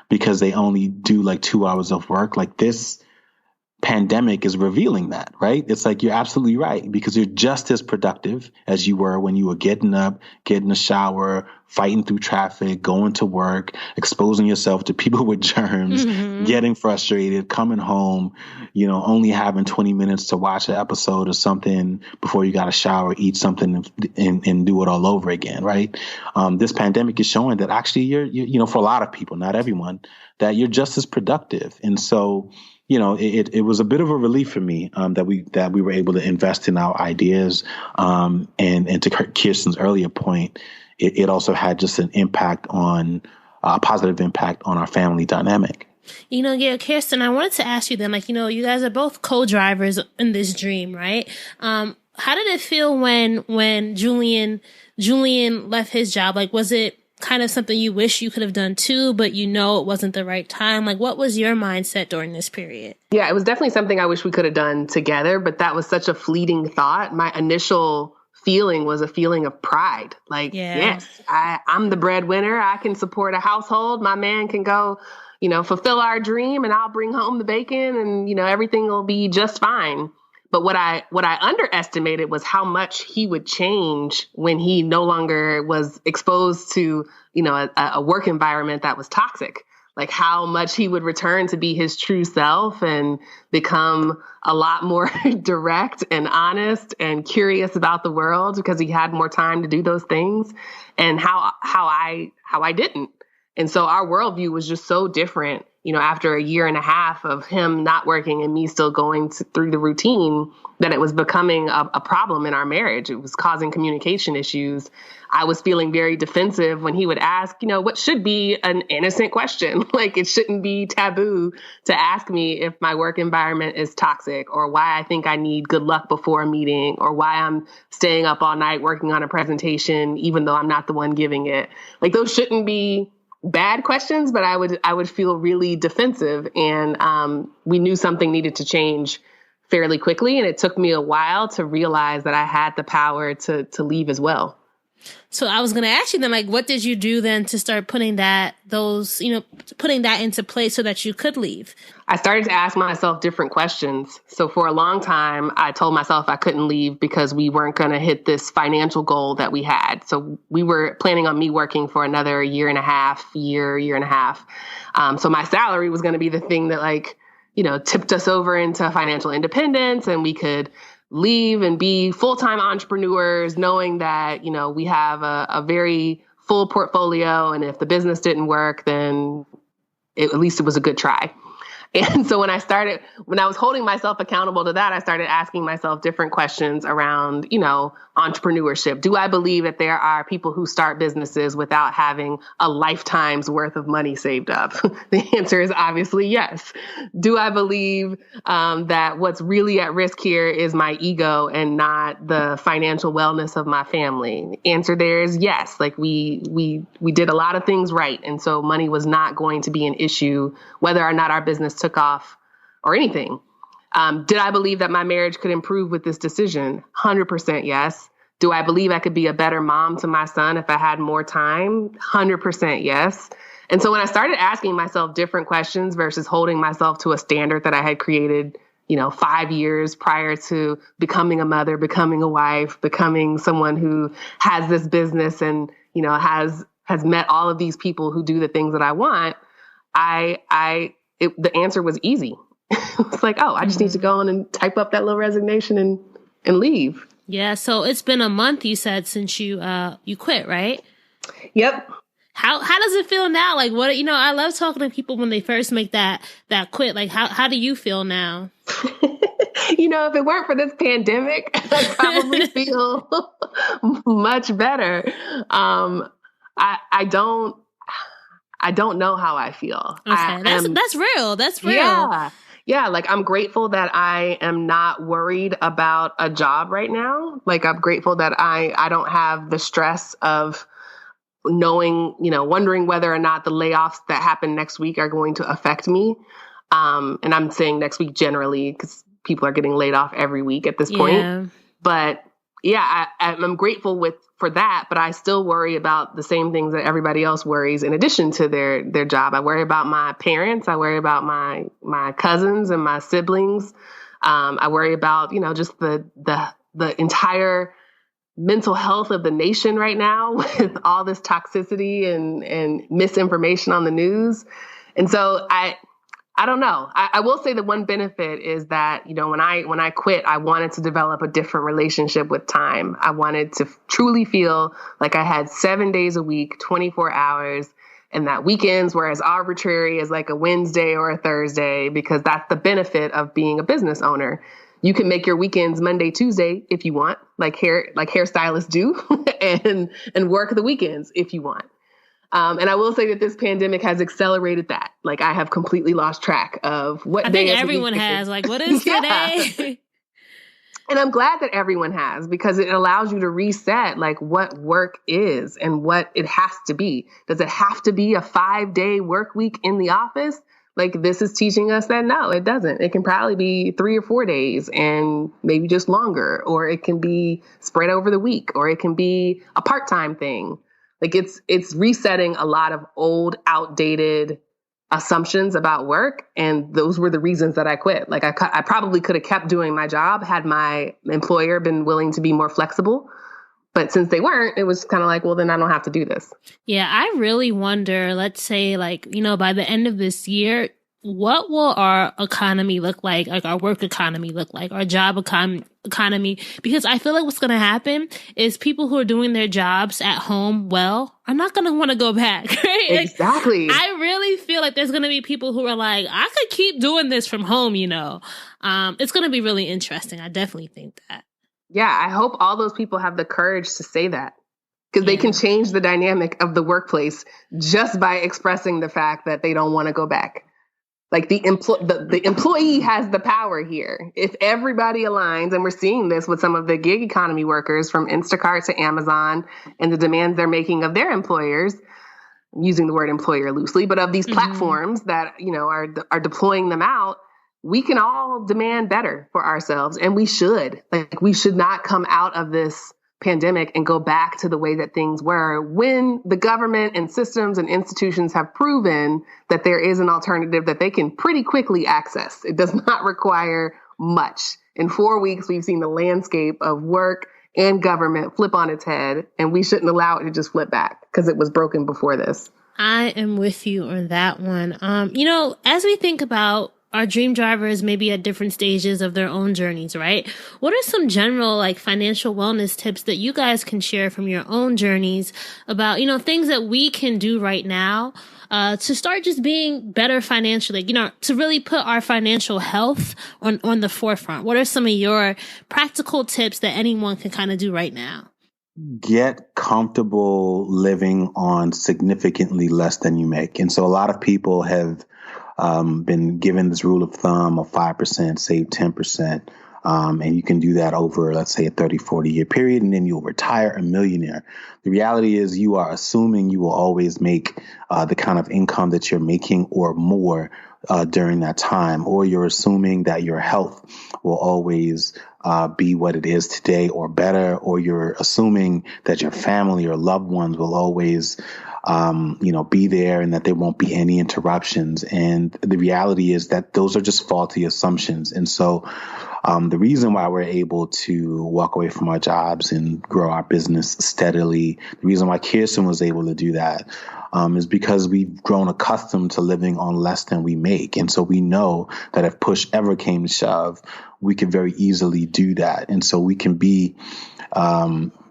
because they only do like 2 hours of work, like this pandemic is revealing that, right? It's like, you're absolutely right, because you're just as productive as you were when you were getting up, getting a shower, fighting through traffic, going to work, exposing yourself to people with germs, getting frustrated, coming home, only having 20 minutes to watch an episode or something before you got to shower, eat something and do it all over again, right? This pandemic is showing that actually you're, for a lot of people, not everyone, that you're just as productive. And so, it was a bit of a relief for me that we were able to invest in our ideas. And to Kiersten's earlier point, it also had just an impact on a positive impact on our family dynamic. Kiersten, I wanted to ask you then, you guys are both co-drivers in this dream, right? How did it feel when Julien left his job? Was it kind of something you wish you could have done too, but it wasn't the right time? What was your mindset during this period? Yeah, it was definitely something I wish we could have done together, but that was such a fleeting thought. My initial feeling was a feeling of pride. Yes, I'm the breadwinner. I can support a household. My man can go, fulfill our dream, and I'll bring home the bacon, and, everything will be just fine. But what I underestimated was how much he would change when he no longer was exposed to, a work environment that was toxic. How much he would return to be his true self and become a lot more direct and honest and curious about the world because he had more time to do those things, and how I didn't. And so our worldview was just so different, after a year and a half of him not working and me still going through the routine, that it was becoming a problem in our marriage. It was causing communication issues. I was feeling very defensive when he would ask, what should be an innocent question. It shouldn't be taboo to ask me if my work environment is toxic, or why I think I need good luck before a meeting, or why I'm staying up all night working on a presentation, even though I'm not the one giving it. Those shouldn't be bad questions, but I would feel really defensive. And we knew something needed to change fairly quickly. And it took me a while to realize that I had the power to leave as well. So I was going to ask you then, what did you do then to start putting that into place so that you could leave? I started to ask myself different questions. So for a long time, I told myself I couldn't leave because we weren't going to hit this financial goal that we had. So we were planning on me working for another year and a half. So my salary was going to be the thing that tipped us over into financial independence, and we could leave and be full-time entrepreneurs, knowing that, we have a very full portfolio. And if the business didn't work, then at least it was a good try. And so when I was holding myself accountable to that, I started asking myself different questions around, entrepreneurship. Do I believe that there are people who start businesses without having a lifetime's worth of money saved up? The answer is obviously yes. Do I believe that what's really at risk here is my ego and not the financial wellness of my family? The answer there is yes. We did a lot of things right. And so money was not going to be an issue, whether or not our business took off or anything. Did I believe that my marriage could improve with this decision? 100% yes. Do I believe I could be a better mom to my son if I had more time? 100% yes. And so when I started asking myself different questions versus holding myself to a standard that I had created, 5 years prior to becoming a mother, becoming a wife, becoming someone who has this business and, has met all of these people who do the things that I want, the answer was easy. It's like, oh, I just need to go on and type up that little resignation and leave. Yeah. So it's been a month, you said, since you quit, right? Yep. How does it feel now? Like, what, I love talking to people when they first make that quit. Like, how do you feel now? If it weren't for this pandemic, I'd probably feel much better. I don't know how I feel. Okay. That's real. That's real. Yeah. Yeah. Like, I'm grateful that I am not worried about a job right now. Like, I'm grateful that I don't have the stress of knowing, wondering whether or not the layoffs that happen next week are going to affect me. And I'm saying next week generally because people are getting laid off every week at this point. But yeah, I'm grateful for that, but I still worry about the same things that everybody else worries in addition to their job. I worry about my parents. I worry about my cousins and my siblings. I worry about, just the entire mental health of the nation right now with all this toxicity and misinformation on the news. And so I don't know. I will say the one benefit is that, when I quit, I wanted to develop a different relationship with time. I wanted to truly feel like I had 7 days a week, 24 hours, and that weekends were as arbitrary as like a Wednesday or a Thursday, because that's the benefit of being a business owner. You can make your weekends Monday, Tuesday if you want, like hairstylists do, and work the weekends if you want. And I will say that this pandemic has accelerated that. Like, I have completely lost track of what day. I think everyone has. Like, what is today? And I'm glad that everyone has, because it allows you to reset like what work is and what it has to be. Does it have to be a 5-day work week in the office? Like, this is teaching us that no, it doesn't. It can probably be 3 or 4 days and maybe just longer, or it can be spread over the week, or it can be a part-time thing. Like, it's resetting a lot of old, outdated assumptions about work. And those were the reasons that I quit. Like, I probably could have kept doing my job had my employer been willing to be more flexible. But since they weren't, it was kind of like, well, then I don't have to do this. Yeah, I really wonder, let's say, like, by the end of this year, what will our economy look like our work economy look like, our job economy? Because I feel like what's going to happen is people who are doing their jobs at home are not going to want to go back, right? Exactly. Like, I really feel like there's going to be people who are like, I could keep doing this from home, It's going to be really interesting. I definitely think that. Yeah, I hope all those people have the courage to say that, because they can change the dynamic of the workplace just by expressing the fact that they don't want to go back. Like, the employee has the power here. If everybody aligns, and we're seeing this with some of the gig economy workers from Instacart to Amazon and the demands they're making of their employers, I'm using the word employer loosely, but of these platforms that, are deploying them out, we can all demand better for ourselves. And we should. Like, we should not come out of this pandemic and go back to the way that things were when the government and systems and institutions have proven that there is an alternative that they can pretty quickly access. It does not require much. In 4 weeks, we've seen the landscape of work and government flip on its head, and we shouldn't allow it to just flip back because it was broken before this. I am with you on that one. As we think about our dream drivers maybe at different stages of their own journeys, right? What are some general financial wellness tips that you guys can share from your own journeys about, things that we can do right now to start just being better financially, to really put our financial health on the forefront? What are some of your practical tips that anyone can kind of do right now? Get comfortable living on significantly less than you make. And so a lot of people have been given this rule of thumb of 5%, save 10%. And you can do that over, let's say, a 30, 40-year period, and then you'll retire a millionaire. The reality is you are assuming you will always make the kind of income that you're making or more during that time, or you're assuming that your health will always be what it is today or better, or you're assuming that your family or loved ones will always, be there and that there won't be any interruptions. And the reality is that those are just faulty assumptions. And so the reason why we're able to walk away from our jobs and grow our business steadily, the reason why Kiersten was able to do that is because we've grown accustomed to living on less than we make. And so we know that if push ever came to shove, we could very easily do that. And so we can be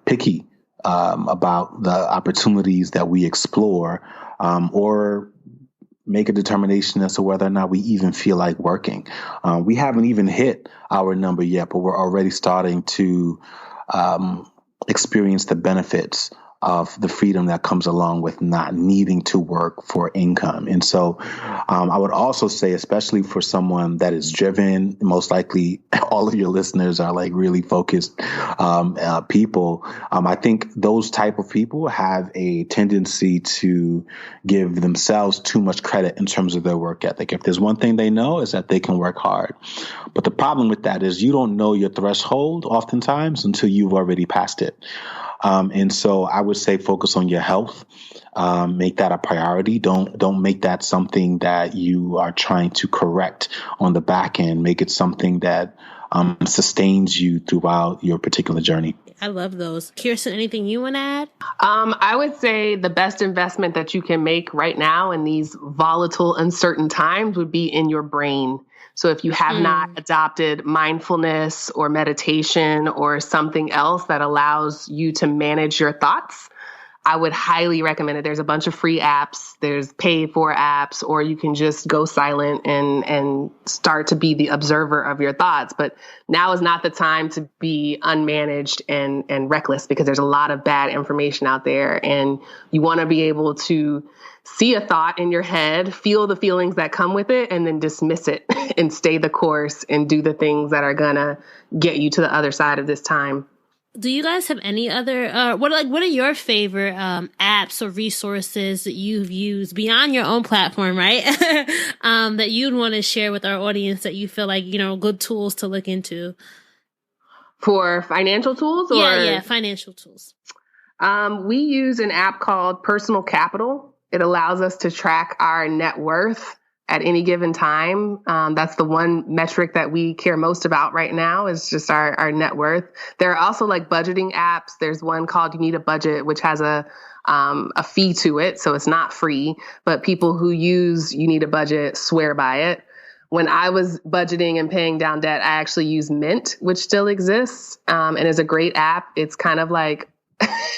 picky about the opportunities that we explore, or make a determination as to whether or not we even feel like working. We haven't even hit our number yet, but we're already starting to experience the benefits of the freedom that comes along with not needing to work for income. And so I would also say, especially for someone that is driven, most likely all of your listeners are like really focused people. I think those type of people have a tendency to give themselves too much credit in terms of their work ethic. If there's one thing they know is that they can work hard. But the problem with that is you don't know your threshold oftentimes until you've already passed it. And so I would say focus on your health, make that a priority. Don't make that something that you are trying to correct on the back end. Make it something that sustains you throughout your particular journey. I love those. Kiersten, anything you want to add? I would say the best investment that you can make right now in these volatile, uncertain times would be in your brain. So if you have not adopted mindfulness or meditation or something else that allows you to manage your thoughts, I would highly recommend it. There's a bunch of free apps, there's paid for apps, or you can just go silent and start to be the observer of your thoughts. But now is not the time to be unmanaged and reckless, because there's a lot of bad information out there, and you want to be able to see a thought in your head, feel the feelings that come with it, and then dismiss it and stay the course and do the things that are going to get you to the other side of this time. Do you guys have any other, what are your favorite apps or resources that you've used beyond your own platform, right? That you'd want to share with our audience that you feel like, good tools to look into? For financial tools? Or? Yeah, financial tools. We use an app called Personal Capital. It allows us to track our net worth at any given time. That's the one metric that we care most about right now, is just our net worth. There are also like budgeting apps. There's one called You Need a Budget, which has a fee to it. So it's not free, but people who use You Need a Budget swear by it. When I was budgeting and paying down debt, I actually used Mint, which still exists, and is a great app. It's kind of like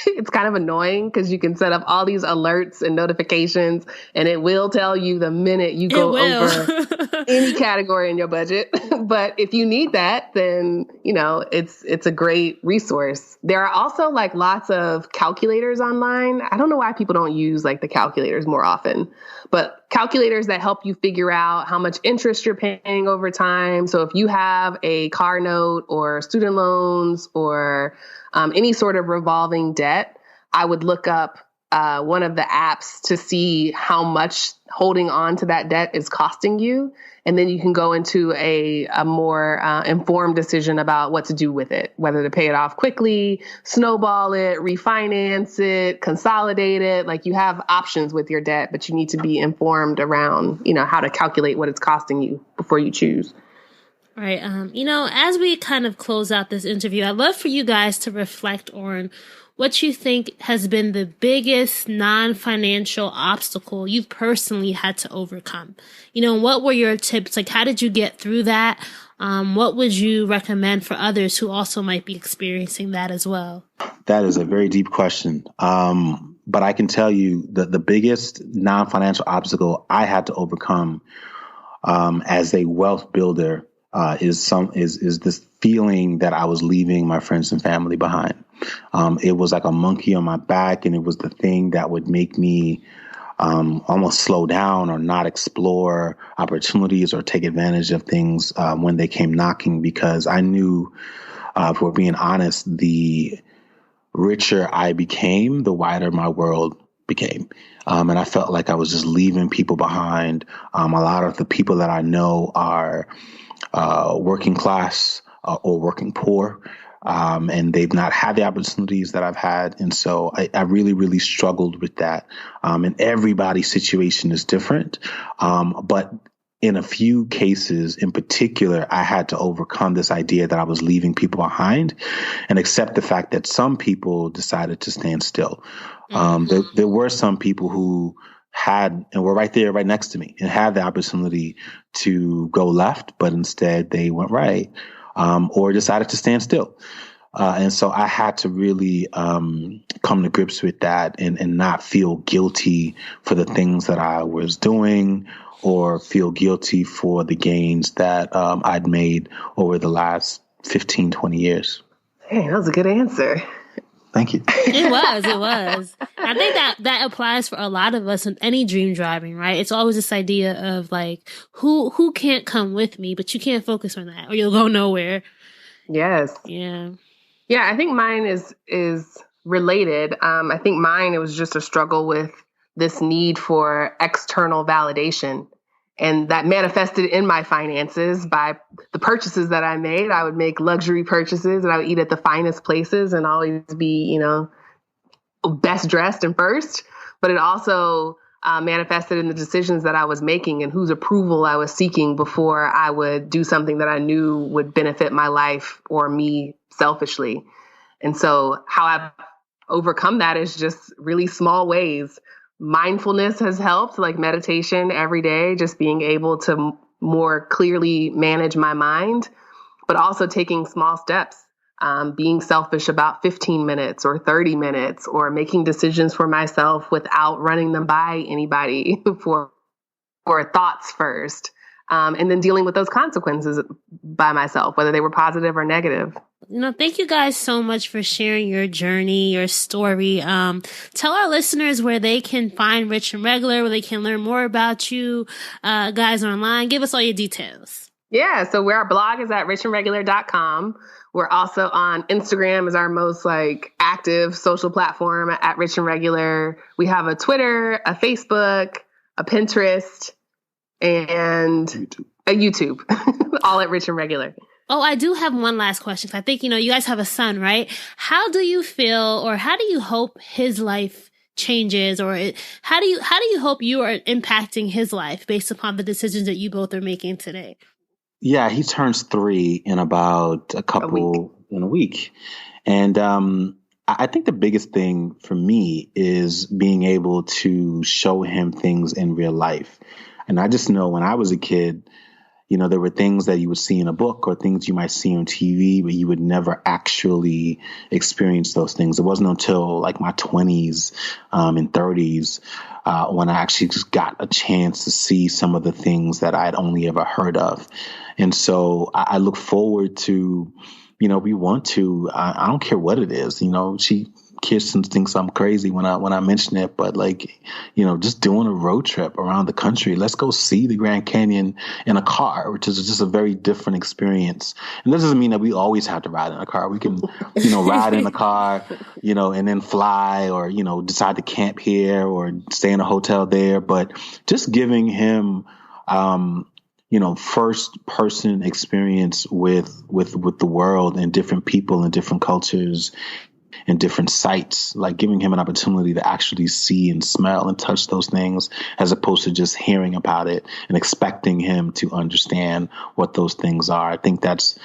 it's kind of annoying because you can set up all these alerts and notifications, and it will tell you the minute you go over any category in your budget. But if you need that, then, it's a great resource. There are also like lots of calculators online. I don't know why people don't use like the calculators more often, but calculators that help you figure out how much interest you're paying over time. So if you have a car note or student loans or any sort of revolving debt, I would look up one of the apps to see how much holding on to that debt is costing you. And then you can go into a more informed decision about what to do with it, whether to pay it off quickly, snowball it, refinance it, consolidate it. Like, you have options with your debt, but you need to be informed around, how to calculate what it's costing you before you choose. All right. As we kind of close out this interview, I'd love for you guys to reflect on what you think has been the biggest non-financial obstacle you personally had to overcome. What were your tips? Like, how did you get through that? What would you recommend for others who also might be experiencing that as well? That is a very deep question. But I can tell you that the biggest non-financial obstacle I had to overcome as a wealth builder is this feeling that I was leaving my friends and family behind. It was like a monkey on my back, and it was the thing that would make me almost slow down or not explore opportunities or take advantage of things when they came knocking, because I knew, if we're being honest, the richer I became, the wider my world became. And I felt like I was just leaving people behind. A lot of the people that I know are working class. or working poor. And they've not had the opportunities that I've had. And so I really, really struggled with that. And everybody's situation is different. But in a few cases in particular, I had to overcome this idea that I was leaving people behind and accept the fact that some people decided to stand still. There were some people who had, and were right there, right next to me, and had the opportunity to go left, but instead they went right. Or decided to stand still. And so I had to really come to grips with that and not feel guilty for the things that I was doing or feel guilty for the gains that I'd made over the last 15, 20 years. Hey, that was a good answer. Thank you. It was. I think that applies for a lot of us in any dream driving, right? It's always this idea of like, who can't come with me, but you can't focus on that or you'll go nowhere. Yes. Yeah. Yeah, I think mine is related. I think mine, it was just a struggle with this need for external validation. And that manifested in my finances by the purchases that I made. I would make luxury purchases and I would eat at the finest places and always be, best dressed and first. But it also manifested in the decisions that I was making and whose approval I was seeking before I would do something that I knew would benefit my life or me selfishly. And so how I've overcome that is just really small ways. Mindfulness has helped, like meditation every day, just being able to more clearly manage my mind, but also taking small steps, being selfish about 15 minutes or 30 minutes or making decisions for myself without running them by anybody for thoughts first. And then dealing with those consequences by myself, whether they were positive or negative. Thank you guys so much for sharing your journey, your story. Tell our listeners where they can find Rich and Regular, where they can learn more about you guys online. Give us all your details. Yeah. So our blog is at richandregular.com. We're also on Instagram, is our most active social platform at Rich and Regular. We have a Twitter, a Facebook, a Pinterest, and a YouTube, all at Rich and Regular. Oh, I do have one last question. I think, you guys have a son, right? How do you feel, or how do you hope his life changes, or how do you hope you are impacting his life based upon the decisions that you both are making today? Yeah, he turns 3 in about in a week. And I think the biggest thing for me is being able to show him things in real life. And I just know when I was a kid, there were things that you would see in a book or things you might see on TV, but you would never actually experience those things. It wasn't until my 20s and 30s when I actually just got a chance to see some of the things that I'd only ever heard of. And so I look forward to, we want to, I don't care what it is, Kiersten thinks I'm crazy when I mention it, but just doing a road trip around the country. Let's go see the Grand Canyon in a car, which is just a very different experience. And this doesn't mean that we always have to ride in a car. We can, ride in a car, and then fly or, decide to camp here or stay in a hotel there. But just giving him, first person experience with the world and different people and different cultures and different sites, giving him an opportunity to actually see and smell and touch those things as opposed to just hearing about it and expecting him to understand what those things are. I think that's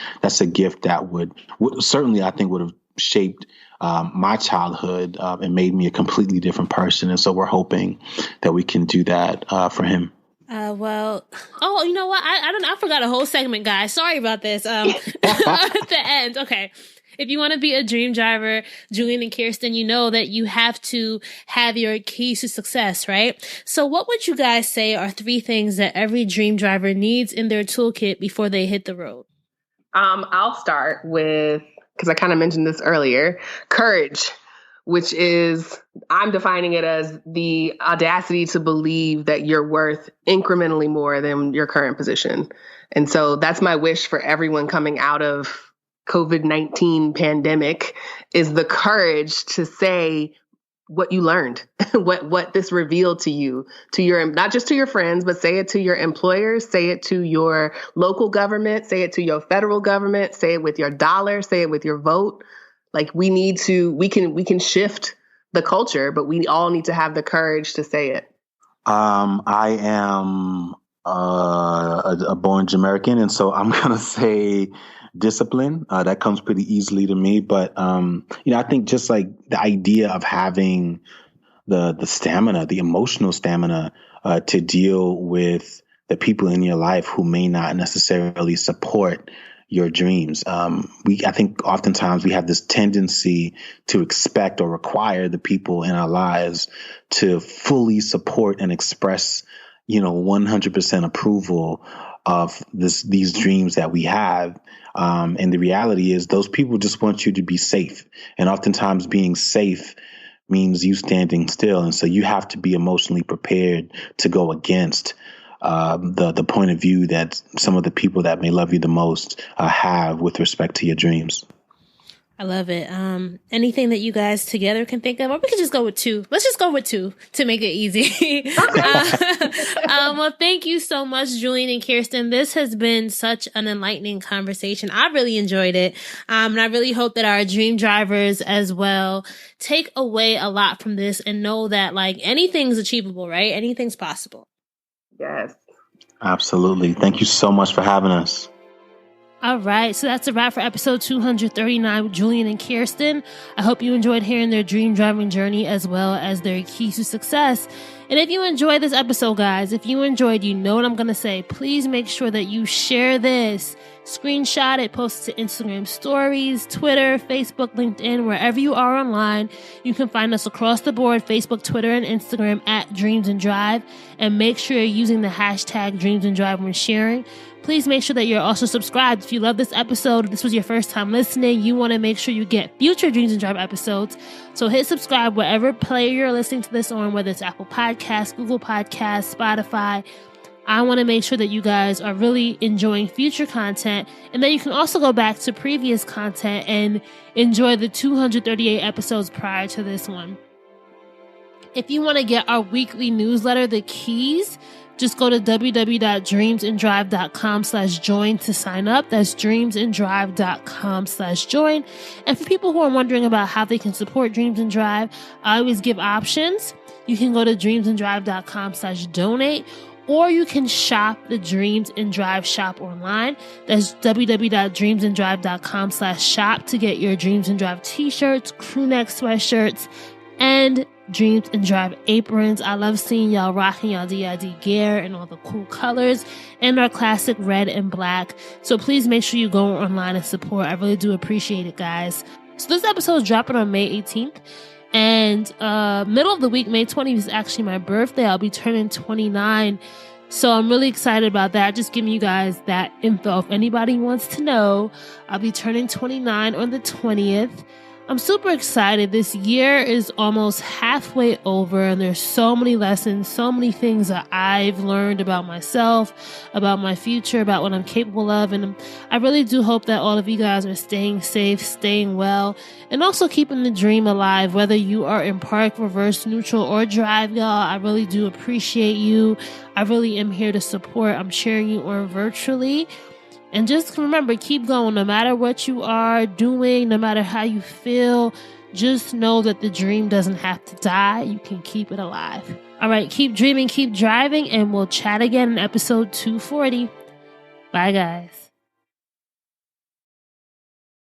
a gift that would certainly, I think, would have shaped my childhood and made me a completely different person. And so we're hoping that we can do that for him. You know what? I forgot a whole segment, guys. Sorry about this. At the end. Okay. If you want to be a dream driver, Julien and Kiersten, you know that you have to have your keys to success, right? So what would you guys say are 3 things that every dream driver needs in their toolkit before they hit the road? I'll start with, because I kind of mentioned this earlier, courage, which is, I'm defining it as the audacity to believe that you're worth incrementally more than your current position. And so that's my wish for everyone coming out of COVID-19 pandemic, is the courage to say, what you learned, what this revealed to you, to your, not just to your friends, but say it to your employers, say it to your local government, say it to your federal government, say it with your dollar, say it with your vote. Like we can shift the culture, but we all need to have the courage to say it. I am a born Jamaican, and so I'm going to say discipline. That comes pretty easily to me. But, I think just like the idea of having the stamina, the emotional stamina to deal with the people in your life who may not necessarily support your dreams. I think oftentimes we have this tendency to expect or require the people in our lives to fully support and express, 100% approval of these dreams that we have. And the reality is those people just want you to be safe. And oftentimes being safe means you standing still. And so you have to be emotionally prepared to go against the point of view that some of the people that may love you the most have with respect to your dreams. I love it. Anything that you guys together can think of, or we could just go with two. Let's just go with two to make it easy. Well, thank you so much, Julien and Kiersten. This has been such an enlightening conversation. I really enjoyed it. And I really hope that our dream drivers as well take away a lot from this and know that like anything's achievable, right? Anything's possible. Yes. Absolutely. Thank you so much for having us. All right, so that's a wrap for episode 239 with Julien and Kiersten. I hope you enjoyed hearing their dream driving journey as well as their keys to success. And if you enjoyed this episode, guys, if you enjoyed, you know what I'm going to say. Please make sure that you share this, screenshot it, post it to Instagram stories, Twitter, Facebook, LinkedIn, wherever you are online. You can find us across the board, Facebook, Twitter, and Instagram at Dreams and Drive. And make sure you're using the hashtag Dreams and Drive when sharing. Please make sure that you're also subscribed. If you love this episode, if this was your first time listening, you want to make sure you get future Dreams and Drive episodes. So hit subscribe wherever player you're listening to this on, whether it's Apple Podcasts, Google Podcasts, Spotify. I want to make sure that you guys are really enjoying future content, and then you can also go back to previous content and enjoy the 238 episodes prior to this one. If you want to get our weekly newsletter, The Keys, just go to www.dreamsanddrive.com/join to sign up. That's dreamsanddrive.com/join. And for people who are wondering about how they can support Dreams and Drive, I always give options. You can go to dreamsanddrive.com/donate, or you can shop the Dreams and Drive shop online. That's www.dreamsanddrive.com/shop to get your Dreams and Drive t-shirts, crew neck sweatshirts, and Dreams and Drive aprons. I love seeing y'all rocking y'all DID gear and all the cool colors and our classic red and black. So please make sure you go online and support. I really do appreciate it, guys. So this episode is dropping on May 18th. And middle of the week, May 20th, is actually my birthday. I'll be turning 29. So I'm really excited about that. Just giving you guys that info. If anybody wants to know, I'll be turning 29 on the 20th. I'm super excited. This year is almost halfway over, and there's so many lessons, so many things that I've learned about myself, about my future, about what I'm capable of. And I really do hope that all of you guys are staying safe, staying well, and also keeping the dream alive, whether you are in park, reverse, neutral, or drive, y'all. I really do appreciate you. I really am here to support. I'm cheering you on virtually. And just remember, keep going. No matter what you are doing, no matter how you feel, just know that the dream doesn't have to die. You can keep it alive. All right, keep dreaming, keep driving, and we'll chat again in episode 240. Bye, guys.